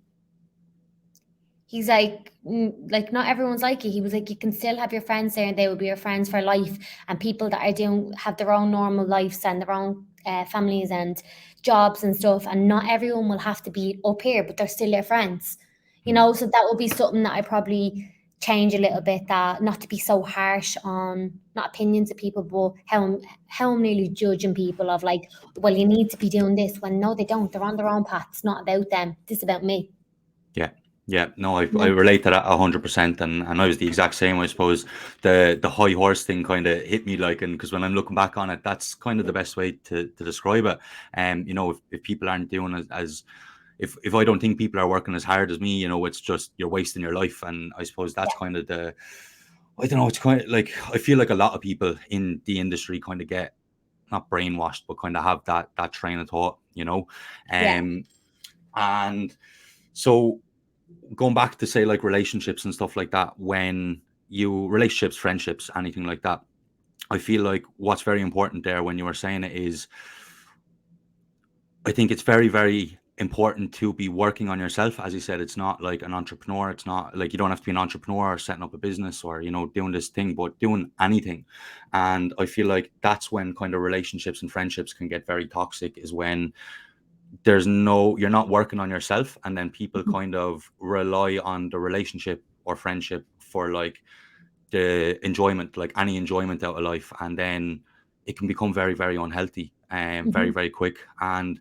Speaker 1: he's like, not everyone's like you. He was like, you can still have your friends there, and they will be your friends for life. And people that are doing have their own normal lives and their own families and jobs and stuff. And not everyone will have to be up here, but they're still your friends.
Speaker 2: Mm.
Speaker 1: So that would be something that I probably change a little bit, that not to be so harsh on not opinions of people, but how I'm nearly judging people of like, well, you need to be doing this, when no, they don't. They're on their own path. It's not about them. This is about me.
Speaker 2: Yeah. Yeah, no, I
Speaker 1: Yeah.
Speaker 2: relate to that 100%, and I was the exact same. I suppose the high horse thing kind of hit me like, and because when I'm looking back on it, that's kind of the best way to describe it. You know, if people aren't doing as if I don't think people are working as hard as me, you know, it's just you're wasting your life. And I suppose that's kind of the, I don't know, it's kind of like I feel like a lot of people in the industry kind of get not brainwashed, but kind of have that train of thought, you know.
Speaker 1: Yeah.
Speaker 2: And so going back to say like relationships and stuff like that, when you relationships, friendships, anything like that, I feel like what's very important there when you were saying it is I think it's very, very important to be working on yourself. As you said, it's not like an entrepreneur. It's not like you don't have to be an entrepreneur or setting up a business or, you know, doing this thing, but doing anything. And I feel like that's when kind of relationships and friendships can get very toxic, is when you're not working on yourself. And then people
Speaker 1: Mhm.
Speaker 2: kind of rely on the relationship or friendship for like the enjoyment, like any enjoyment out of life. And then it can become very, very unhealthy and very,
Speaker 1: Mhm.
Speaker 2: very quick. And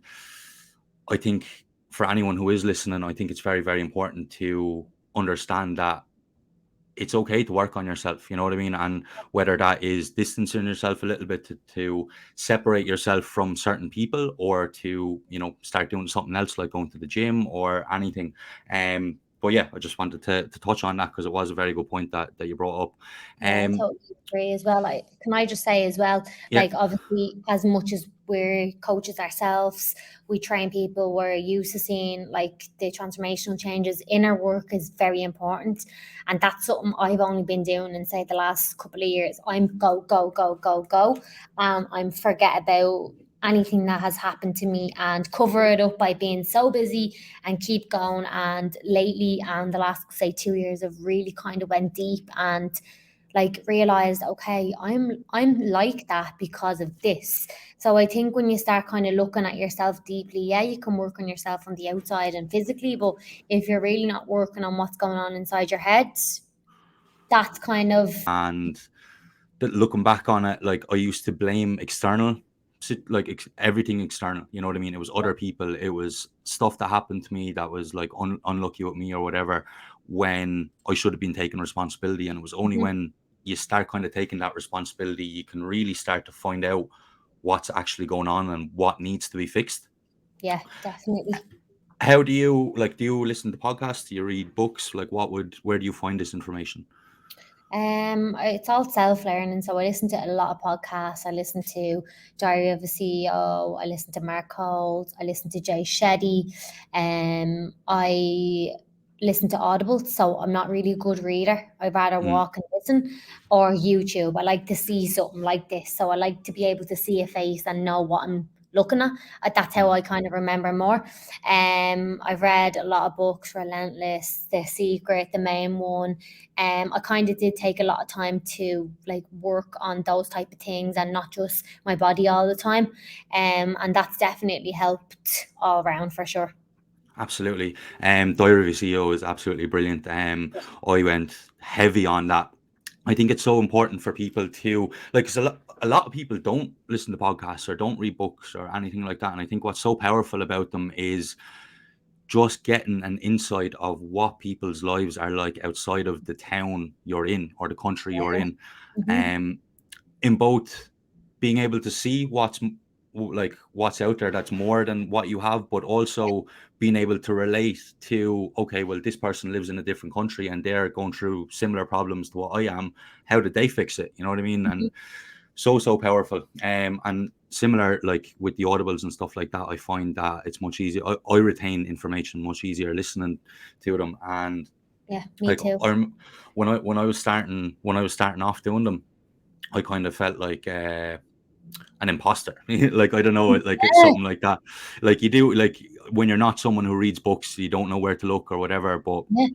Speaker 2: I think for anyone who is listening, I think it's very, very important to understand that it's okay to work on yourself, you know what I mean? And whether that is distancing yourself a little bit to separate yourself from certain people, or to, you know, start doing something else like going to the gym or anything. But yeah, I just wanted to touch on that because it was a very good point that you brought up.
Speaker 1: Yeah, I
Speaker 2: Um,
Speaker 1: totally agree as well. Like, can I just say as well,
Speaker 2: yeah,
Speaker 1: like obviously as much as we're coaches ourselves, we train people, we're used to seeing like the transformational changes in our work is very important. And that's something I've only been doing in say the last couple of years. I'm go, go, go, go, go. I'm forget about anything that has happened to me and cover it up by being so busy and keep going. And lately and the last say 2 years have really kind of went deep and like realized, okay, I'm like that because of this. So I think when you start kind of looking at yourself deeply, yeah, you can work on yourself on the outside and physically, but if you're really not working on what's going on inside your head, that's kind of
Speaker 2: and that looking back on it, like I used to blame external, like everything external. You know what I mean? It was other people. It was stuff that happened to me that was like unlucky with me or whatever. When I should have been taking responsibility, and it was only
Speaker 1: mhm,
Speaker 2: when you start kind of taking that responsibility, you can really start to find out what's actually going on and what needs to be fixed.
Speaker 1: yeah, definitely.
Speaker 2: How do you like? Do you listen to podcasts? Do you read books? Like, where do you find this information?
Speaker 1: It's all self-learning. So I listen to a lot of podcasts. I listen to Diary of a CEO. I listen to Mark Holt. I listen to Jay Shetty. I listen to Audible. So I'm not really a good reader. I'd rather
Speaker 2: Mm,
Speaker 1: walk and listen, or YouTube. I like to see something like this. So I like to be able to see a face and know what I'm looking at. That's how
Speaker 2: mm.
Speaker 1: I kind of remember more. I've read a lot of books, Relentless, The Secret, the main one. I kind of did take a lot of time to like work on those type of things and not just my body all the time. And that's definitely helped all around for sure.
Speaker 2: Absolutely. Diary of a CEO is absolutely brilliant. I went heavy on that. I think it's so important for people to like, 'cause a lot of people don't listen to podcasts or don't read books or anything like that. And I think what's so powerful about them is just getting an insight of what people's lives are like outside of the town you're in or the country you're
Speaker 1: Yeah.
Speaker 2: in.
Speaker 1: Hmm.
Speaker 2: Um, in both being able to see like what's out there that's more than what you have, but also being able to relate to, okay, well, this person lives in a different country and they're going through similar problems to what I am. How did they fix it? You know what I mean? And so powerful. And similar like with the audibles and stuff like that, I find that it's much easier. I retain information much easier listening to them. And
Speaker 1: Yeah, me
Speaker 2: like
Speaker 1: too.
Speaker 2: when I was starting off doing them, I kind of felt like an imposter. Like I don't know, like it's
Speaker 1: Yeah,
Speaker 2: something like that. Like you do, like when you're not someone who reads books, you don't know where to look or whatever. But
Speaker 1: yeah,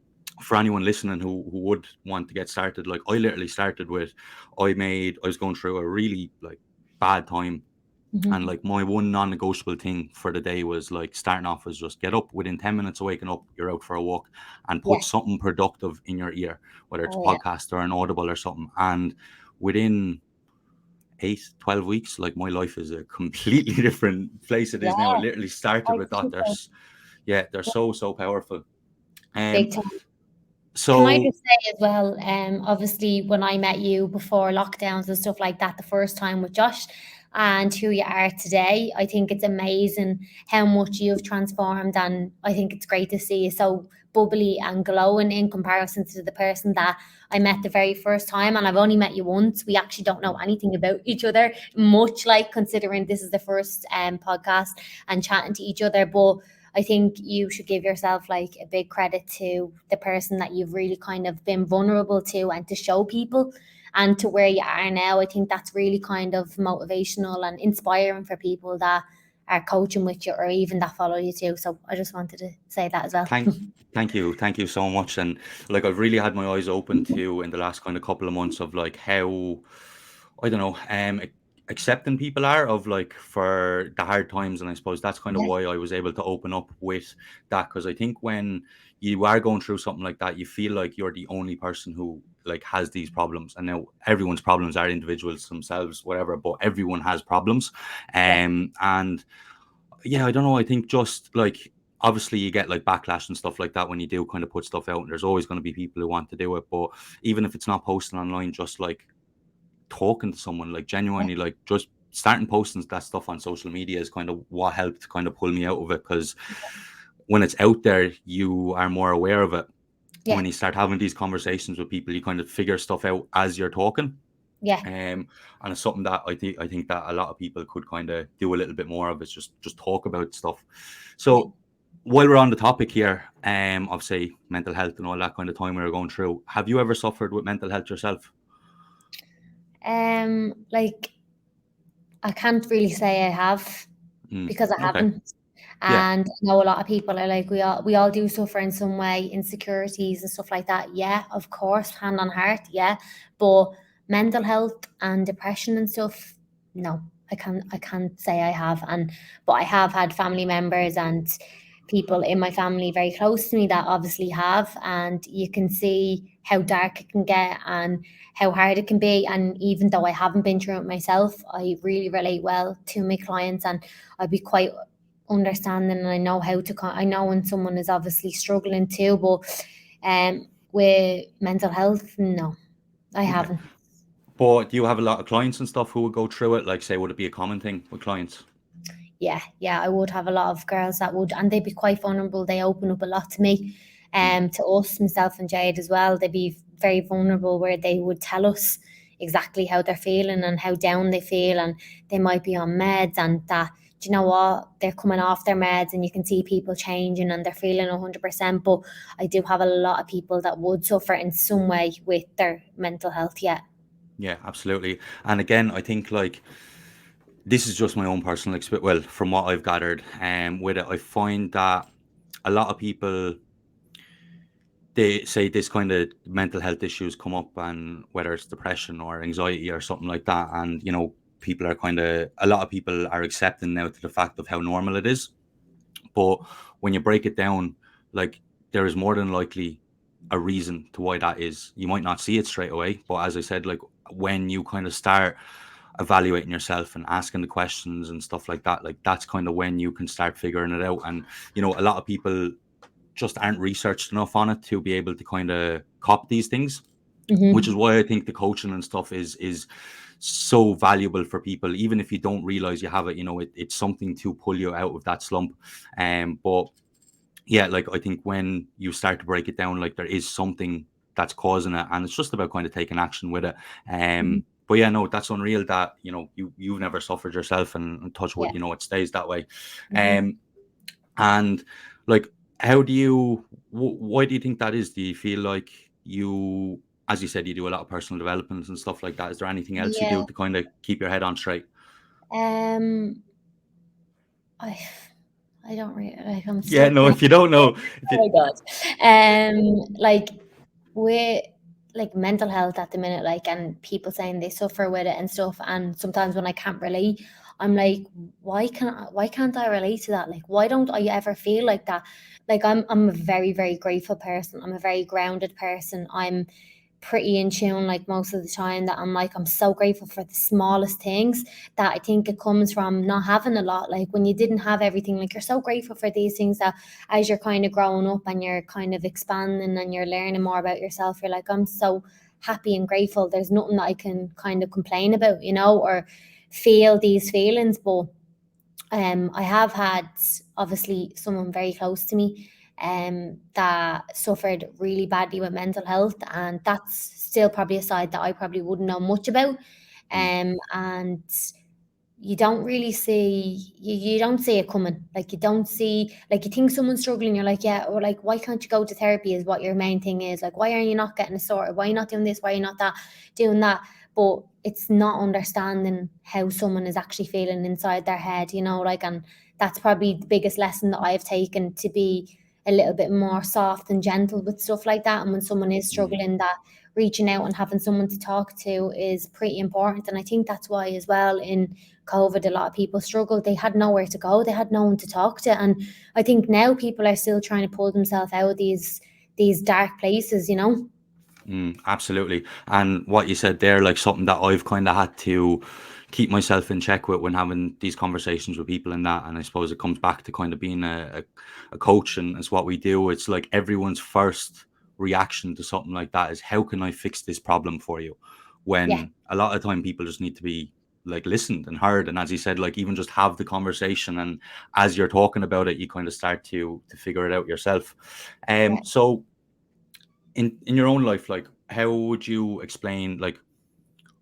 Speaker 2: for anyone listening who would want to get started, like I literally started with, I was going through a really like bad time And
Speaker 1: Mhm.
Speaker 2: like my one non-negotiable thing for the day was like starting off as just get up within 10 minutes of waking up, you're out for a walk, and
Speaker 1: Yeah.
Speaker 2: put something productive in your ear, whether it's a
Speaker 1: Oh, yeah.
Speaker 2: podcast or an audible or something. And within 8, 12 weeks, like my life is a completely different place it is now. It
Speaker 1: Yeah.
Speaker 2: literally started with
Speaker 1: Like
Speaker 2: that.
Speaker 1: super
Speaker 2: They're so powerful.
Speaker 1: big
Speaker 2: Um
Speaker 1: time. Can I
Speaker 2: so
Speaker 1: just say as well, obviously when I met you before lockdowns and stuff like that, the first time with Josh and who you are today, I think it's amazing how much you've transformed, and I think it's great to see you so bubbly and glowing in comparison to the person that I met the very first time. And I've only met you once. We actually don't know anything about each other, much like considering this is the first podcast and chatting to each other. But I think you should give yourself like a big credit to the person that you've really kind of been vulnerable to and to show people and to where you are now. I think that's really kind of motivational and inspiring for people that are coaching with you or even that follow you too. So I just wanted to say that as well.
Speaker 2: thank thank you so much. And like I've really had my eyes open to in the last kind of couple of months of like how, I don't know, accepting people are of like for the hard times. And I suppose that's kind of
Speaker 1: Yeah,
Speaker 2: why I was able to open up with that, because I think when you are going through something like that, you feel like you're the only person who like has these problems. And now everyone's problems are individuals themselves, whatever, but everyone has problems.
Speaker 1: yeah,
Speaker 2: And yeah, I don't know. I think just like obviously you get like backlash and stuff like that when you do kind of put stuff out, and there's always going to be people who want to do it. But even if it's not posting online, just like talking to someone, like
Speaker 1: yeah,
Speaker 2: genuinely, like just starting posting that stuff on social media is kind of what helped kind of pull me out of it. Because when it's out there, you are more aware of it.
Speaker 1: yeah,
Speaker 2: When you start having these conversations with people, you kind of figure stuff out as you're talking.
Speaker 1: yeah,
Speaker 2: And it's something that I think that a lot of people could kind of do a little bit more of, is just talk about stuff.
Speaker 1: yeah.
Speaker 2: So while we're on the topic here, of say mental health and all that kind of time we were going through, have you ever suffered with mental health yourself?
Speaker 1: Like I can't really say I have because I
Speaker 2: Okay.
Speaker 1: haven't.
Speaker 2: Yeah.
Speaker 1: And I know a lot of people are like, we all do suffer in some way, insecurities and stuff like that. Yeah, of course, hand on heart, yeah. But mental health and depression and stuff, no, I can't say I have. And but I have had family members and people in my family very close to me that obviously have, and you can see how dark it can get and how hard it can be. And even though I haven't been through it myself, I really relate well to my clients, and I'd be quite understanding, and I know how to I know when someone is obviously struggling too. But with mental health, no, I
Speaker 2: Okay.
Speaker 1: haven't.
Speaker 2: But do you have a lot of clients and stuff who would go through it? Like, say, would it be a common thing with clients?
Speaker 1: Yeah, I would have a lot of girls that would, and they'd be quite vulnerable. They open up a lot to me,
Speaker 2: Mm.
Speaker 1: to us, myself and Jade as well. They'd be very vulnerable where they would tell us exactly how they're feeling and how down they feel, and they might be on meds, and that, do you know what, they're coming off their meds, and you can see people changing and they're feeling 100%. But I do have a lot of people that would suffer in some way with their mental health. Yeah,
Speaker 2: Yeah, absolutely. And again, I think like this is just my own personal experience. Well, from what I've gathered, with it, I find that a lot of people, they say this kind of mental health issues come up, and whether it's depression or anxiety or something like that, and people are kind of, a lot of people are accepting now to the fact of how normal it is. But when you break it down, like there is more than likely a reason to why that is. You might not see it straight away, but as I said, like when you kind of start evaluating yourself and asking the questions and stuff like that, like that's kind of when you can start figuring it out. And a lot of people just aren't researched enough on it to be able to kind of cop these things, which is
Speaker 1: mm-hmm.
Speaker 2: why I think the coaching and stuff is so valuable for people. Even if you don't realize you have it, it's something to pull you out of that slump. But yeah, like I think when you start to break it down, like there is something that's causing it, and it's just about kind of taking action with it. But yeah, no, that's unreal that you've never suffered yourself, and touch wood,
Speaker 1: Yeah.
Speaker 2: it stays that way.
Speaker 1: Mm-hmm.
Speaker 2: Um, and like, how do you? Why do you think that is? Do you feel like you, as you said, you do a lot of personal development and stuff like that? Is there anything else you do
Speaker 1: Yeah.
Speaker 2: to kind of keep your head on straight?
Speaker 1: Um, I I don't really like. I'm
Speaker 2: Yeah,
Speaker 1: stuck
Speaker 2: no,
Speaker 1: now.
Speaker 2: if you don't know,
Speaker 1: Oh my god. Like with like mental health at the minute, like, and people saying they suffer with it and stuff, and sometimes when I can't relate, I'm like, why can't I relate to that? Like, why don't I ever feel like that? Like, I'm a very, very grateful person. I'm a very grounded person. I'm pretty in tune like most of the time, that I'm like, I'm so grateful for the smallest things, that I think it comes from not having a lot. Like, when you didn't have everything, like, you're so grateful for these things, that as you're kind of growing up and you're kind of expanding and you're learning more about yourself, you're like, I'm so happy and grateful. There's nothing that I can kind of complain about, or feel these feelings. But I have had, obviously, someone very close to me that suffered really badly with mental health, and that's still probably a side that I probably wouldn't know much about.
Speaker 2: Mm,
Speaker 1: And you don't really see, you don't see it coming. Like, you don't see, like, you think someone's struggling, you're like, yeah, or like, why can't you go to therapy, is what your main thing is. Like, why are you not getting it sorted? Why are you not doing this? Why are you not doing that? But it's not understanding how someone is actually feeling inside their head, like, and that's probably the biggest lesson that I've taken, to be a little bit more soft and gentle with stuff like that. And when someone is
Speaker 2: mm,
Speaker 1: struggling, that reaching out and having someone to talk to is pretty important. And I think that's why, as well, in COVID, a lot of people struggled. They had nowhere to go. They had no one to talk to. And I think now people are still trying to pull themselves out of these dark places.
Speaker 2: absolutely. And what you said there, like something that I've kind of had to keep myself in check with when having these conversations with people and that. And I suppose it comes back to kind of being a coach, and it's what we do. It's like everyone's first reaction to something like that is, how can I fix this problem for you?
Speaker 1: Yeah.
Speaker 2: When a lot of time people just need to be like listened and heard. And as you said, like even just have the conversation. And as you're talking about it, you kind of start to figure it out yourself.
Speaker 1: Yeah.
Speaker 2: So in your own life, like how would you explain like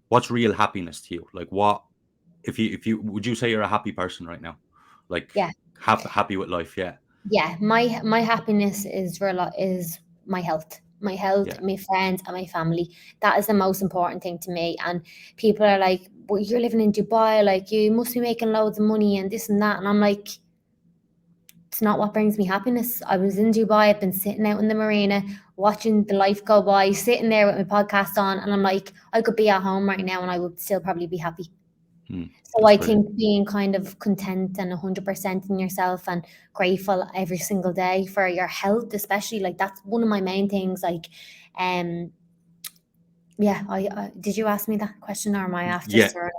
Speaker 2: what's real happiness to you? Like what if you would you say you're a happy person right now? Like
Speaker 1: Yeah.
Speaker 2: happy with life? Yeah,
Speaker 1: Yeah. My happiness is my health. My health,
Speaker 2: yeah.
Speaker 1: my friends, and my family. That is the most important thing to me. And people are like, well, you're living in Dubai, like, you must be making loads of money and this and that. And I'm like, it's not what brings me happiness. I was in Dubai, I've been sitting out in the marina, watching the life go by, sitting there with my podcast on, and I'm like, I could be at home right now and I would still probably be happy. So
Speaker 2: That's
Speaker 1: I
Speaker 2: brilliant.
Speaker 1: think being kind of content and 100% in yourself, and grateful every single day for your health, especially, like, that's one of my main things. Like, um, yeah, I did you ask me that question, or am I after
Speaker 2: Yeah.
Speaker 1: throwing?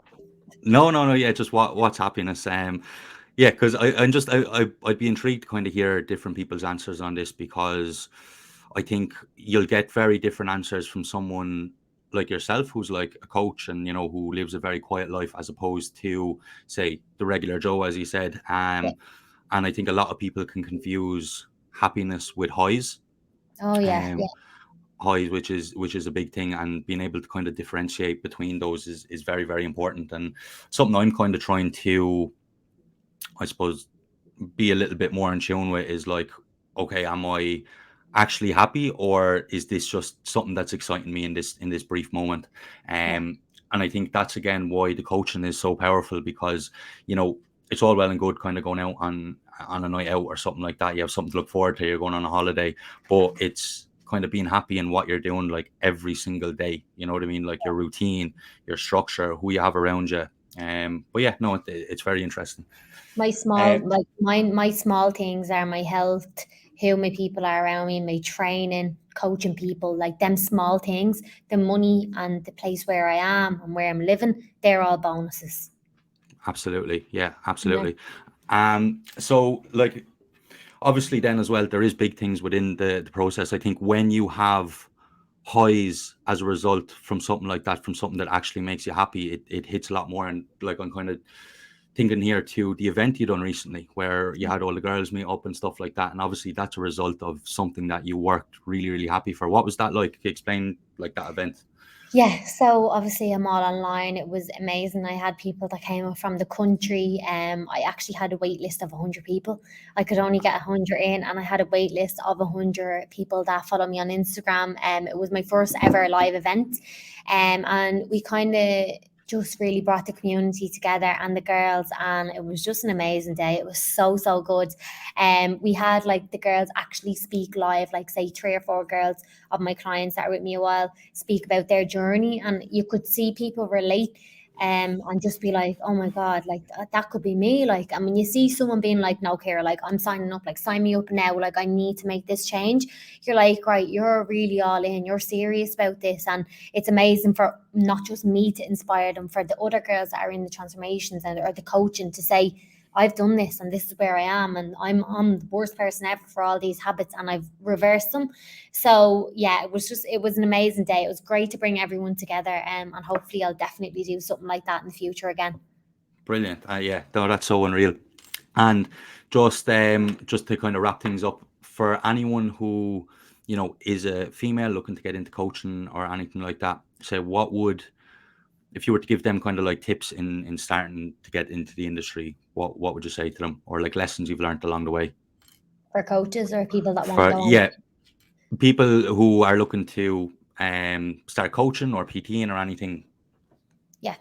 Speaker 2: No, no, no. Yeah, just what's happiness? Yeah, because I'd be intrigued to kind of hear different people's answers on this, because I think you'll get very different answers from someone like yourself who's like a coach and who lives a very quiet life, as opposed to say the regular Joe, as you said.
Speaker 1: Yeah.
Speaker 2: And I think a lot of people can confuse happiness with highs.
Speaker 1: Oh yeah,
Speaker 2: Um,
Speaker 1: yeah,
Speaker 2: highs, which is a big thing, and being able to kind of differentiate between those is very very important, and something I'm kind of trying to, I suppose, be a little bit more in tune with is like, okay, am I actually happy, or is this just something that's exciting me in this brief moment?
Speaker 1: yeah,
Speaker 2: And I think that's again why the coaching is so powerful, because it's all well and good kind of going out on a night out or something like that. You have something to look forward to. You're going on a holiday, but it's kind of being happy in what you're doing like every single day. You know what I mean? Like your routine, your structure, who you have around you. But yeah, no, it's very interesting.
Speaker 1: my
Speaker 2: Uh,
Speaker 1: small, like, my small things are my health, who my people are around me, my training, coaching people, like, them small things, the money and the place where I am and where I'm living, they're all bonuses.
Speaker 2: Absolutely. Yeah,
Speaker 1: Yeah.
Speaker 2: absolutely. So like obviously then as well, there is big things within the process. I think when you have highs as a result from something like that, from something that actually makes you happy, it hits a lot more. And like I'm kind of thinking here to the event you done recently where you had all the girls meet up and stuff like that. And obviously that's a result of something that you worked really, really happy for. What was that like? Can you explain like that event?
Speaker 1: Yeah, so obviously I'm all online. It was amazing. I had people that came up from the country. I actually had a wait list of 100 people. I could only get 100 in, and I had a wait list of 100 people that follow me on Instagram. It was my first ever live event, and we kind of just really brought the community together and the girls, and it was just an amazing day. It was so, so good. We had, like, the girls actually speak live, like, say 3 or 4 girls of my clients that are with me a while, speak about their journey, and you could see people relate. and just be like, oh my God, like that could be me. Like, and when you see someone being like, no, Ciara, like I'm signing up, like sign me up now, like I need to make this change. You're like, right, you're really all in, you're serious about this. And it's amazing for not just me to inspire them, for the other girls that are in the transformations and or the coaching to say, I've done this and this is where I am, and I'm the worst person ever for all these habits and I've reversed them. So yeah, it was an amazing day. It was great to bring everyone together, and hopefully I'll definitely do something like that in the future again.
Speaker 2: Brilliant. Yeah, no, that's so unreal. And just to kind of wrap things up, for anyone who, is a female looking to get into coaching or anything like that, say what would, if you were to give them kind of like tips in starting to get into the industry, what would you say to them, or like lessons you've learned along the way?
Speaker 1: For coaches or people that want to
Speaker 2: For
Speaker 1: go on.
Speaker 2: yeah, people who are looking to start coaching or PTing or anything.
Speaker 1: Yeah.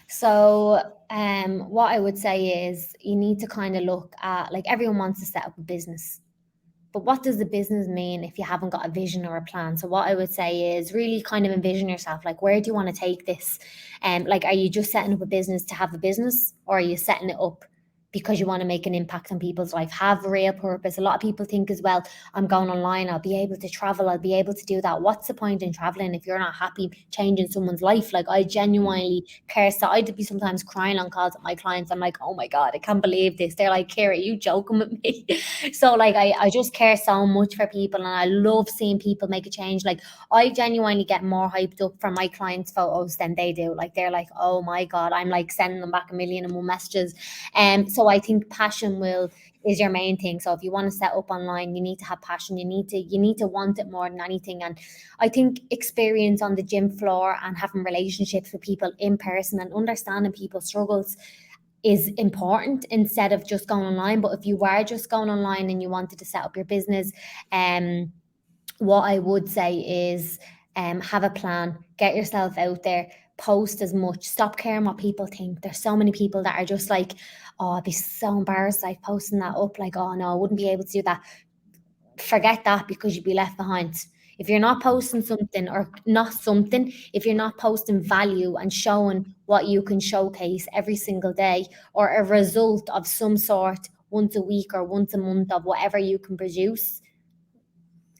Speaker 1: So what I would say is you need to kind of look at, like, everyone wants to set up a business. But what does the business mean if you haven't got a vision or a plan? So what I would say is really kind of envision yourself. Like, where do you want to take this? Like, are you just setting up a business to have a business, or are you setting it up because you want to make an impact on people's life? Have a real purpose. A lot of people think as well, I'm going online, I'll be able to travel, I'll be able to do that. What's the point in traveling if you're not happy changing someone's life? Like, I
Speaker 2: Mm.
Speaker 1: genuinely care. So I'd be sometimes crying on calls with my clients. I'm like, oh my God, I can't believe this. They're like, Ciara, are you joking with me? So like I just care so much for people, and I love seeing people make a change. Like, I genuinely get more hyped up from my clients' photos than they do. Like, they're like, oh my God, I'm like sending them back 1,000,001 messages. So I think passion will is your main thing. So if you want to set up online, you need to have passion. You need to want it more than anything. And I think experience on the gym floor and having relationships with people in person and understanding people's struggles is important instead of just going online. But if you are just going online and you wanted to set up your business, what I would say is have a plan, get yourself out there, post as much, stop caring what people think. There's so many people that are just like, oh, I'd be so embarrassed like posting that up, like, oh no, I wouldn't be able to do that. Forget that, because you'd be left behind. If you're not posting something, or not something, if you're not posting value and showing what you can showcase every single day, or a result of some sort once a week or once a month of whatever you can produce,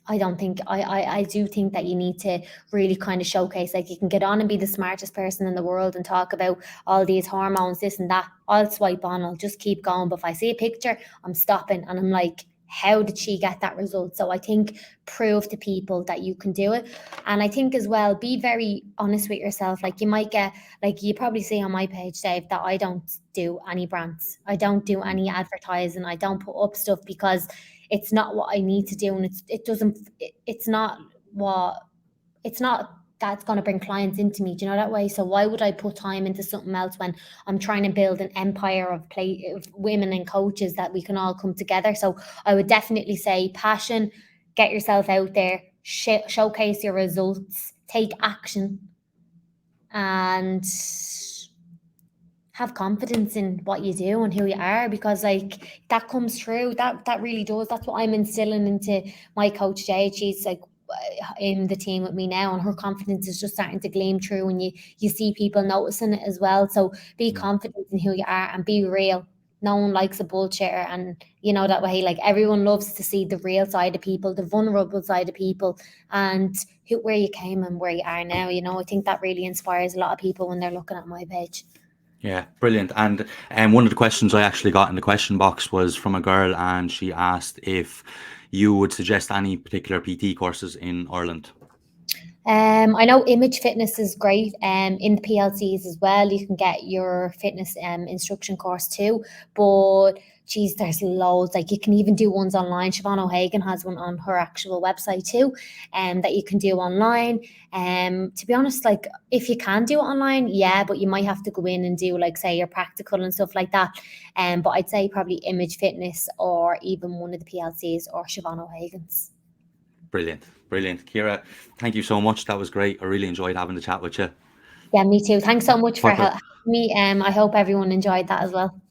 Speaker 1: I don't think I do think that you need to really kind of showcase. Like, you can get on and be the smartest person in the world and talk about all these hormones, this and that. I'll swipe on, I'll just keep going. But if I see a picture, I'm stopping and I'm like, how did she get that result? So I think prove to people that you can do it. And I think as well, be very honest with yourself. Like, you might get, like, you probably see on my page, Dave, that I don't do any brands. I don't do any advertising. I don't put up stuff because it's not what I need to do, and it's not what it's not that's going to bring clients into me. Do you know that way? So why would I put time into something else when I'm trying to build an empire of women and coaches that we can all come together? So I would definitely say passion, get yourself out there, showcase your results, take action, and have confidence in what you do and who you are, because like that comes through. That really does. That's what I'm instilling into my coach Jade. She's like in the team with me now, and her confidence is just starting to gleam through, and you see people noticing it as well. So be
Speaker 2: Yeah.
Speaker 1: confident in who you are and be real. No one likes a bullshitter, and you know that way. Like, everyone loves to see the real side of people, the vulnerable side of people, and where you came and where you are now. I think that really inspires a lot of people when they're looking at my page.
Speaker 2: Yeah, brilliant. And one of the questions I actually got in the question box was from a girl, and she asked if you would suggest any particular PT courses in Ireland.
Speaker 1: I know Image Fitness is great. In the PLCs as well, you can get your fitness instruction course too. But geez, there's loads. Like, you can even do ones online. Siobhan O'Hagan has one on her actual website too, that you can do online. To be honest, like, if you can do it online, yeah, but you might have to go in and do, like, say, your practical and stuff like that. But I'd say probably Image Fitness, or even one of the PLCs, or Siobhan O'Hagan's.
Speaker 2: Brilliant, brilliant. Ciara, thank you so much. That was great. I really enjoyed having the chat with you.
Speaker 1: Yeah, me too. Thanks so much for
Speaker 2: Perfect.
Speaker 1: helping me. I hope everyone enjoyed that as well.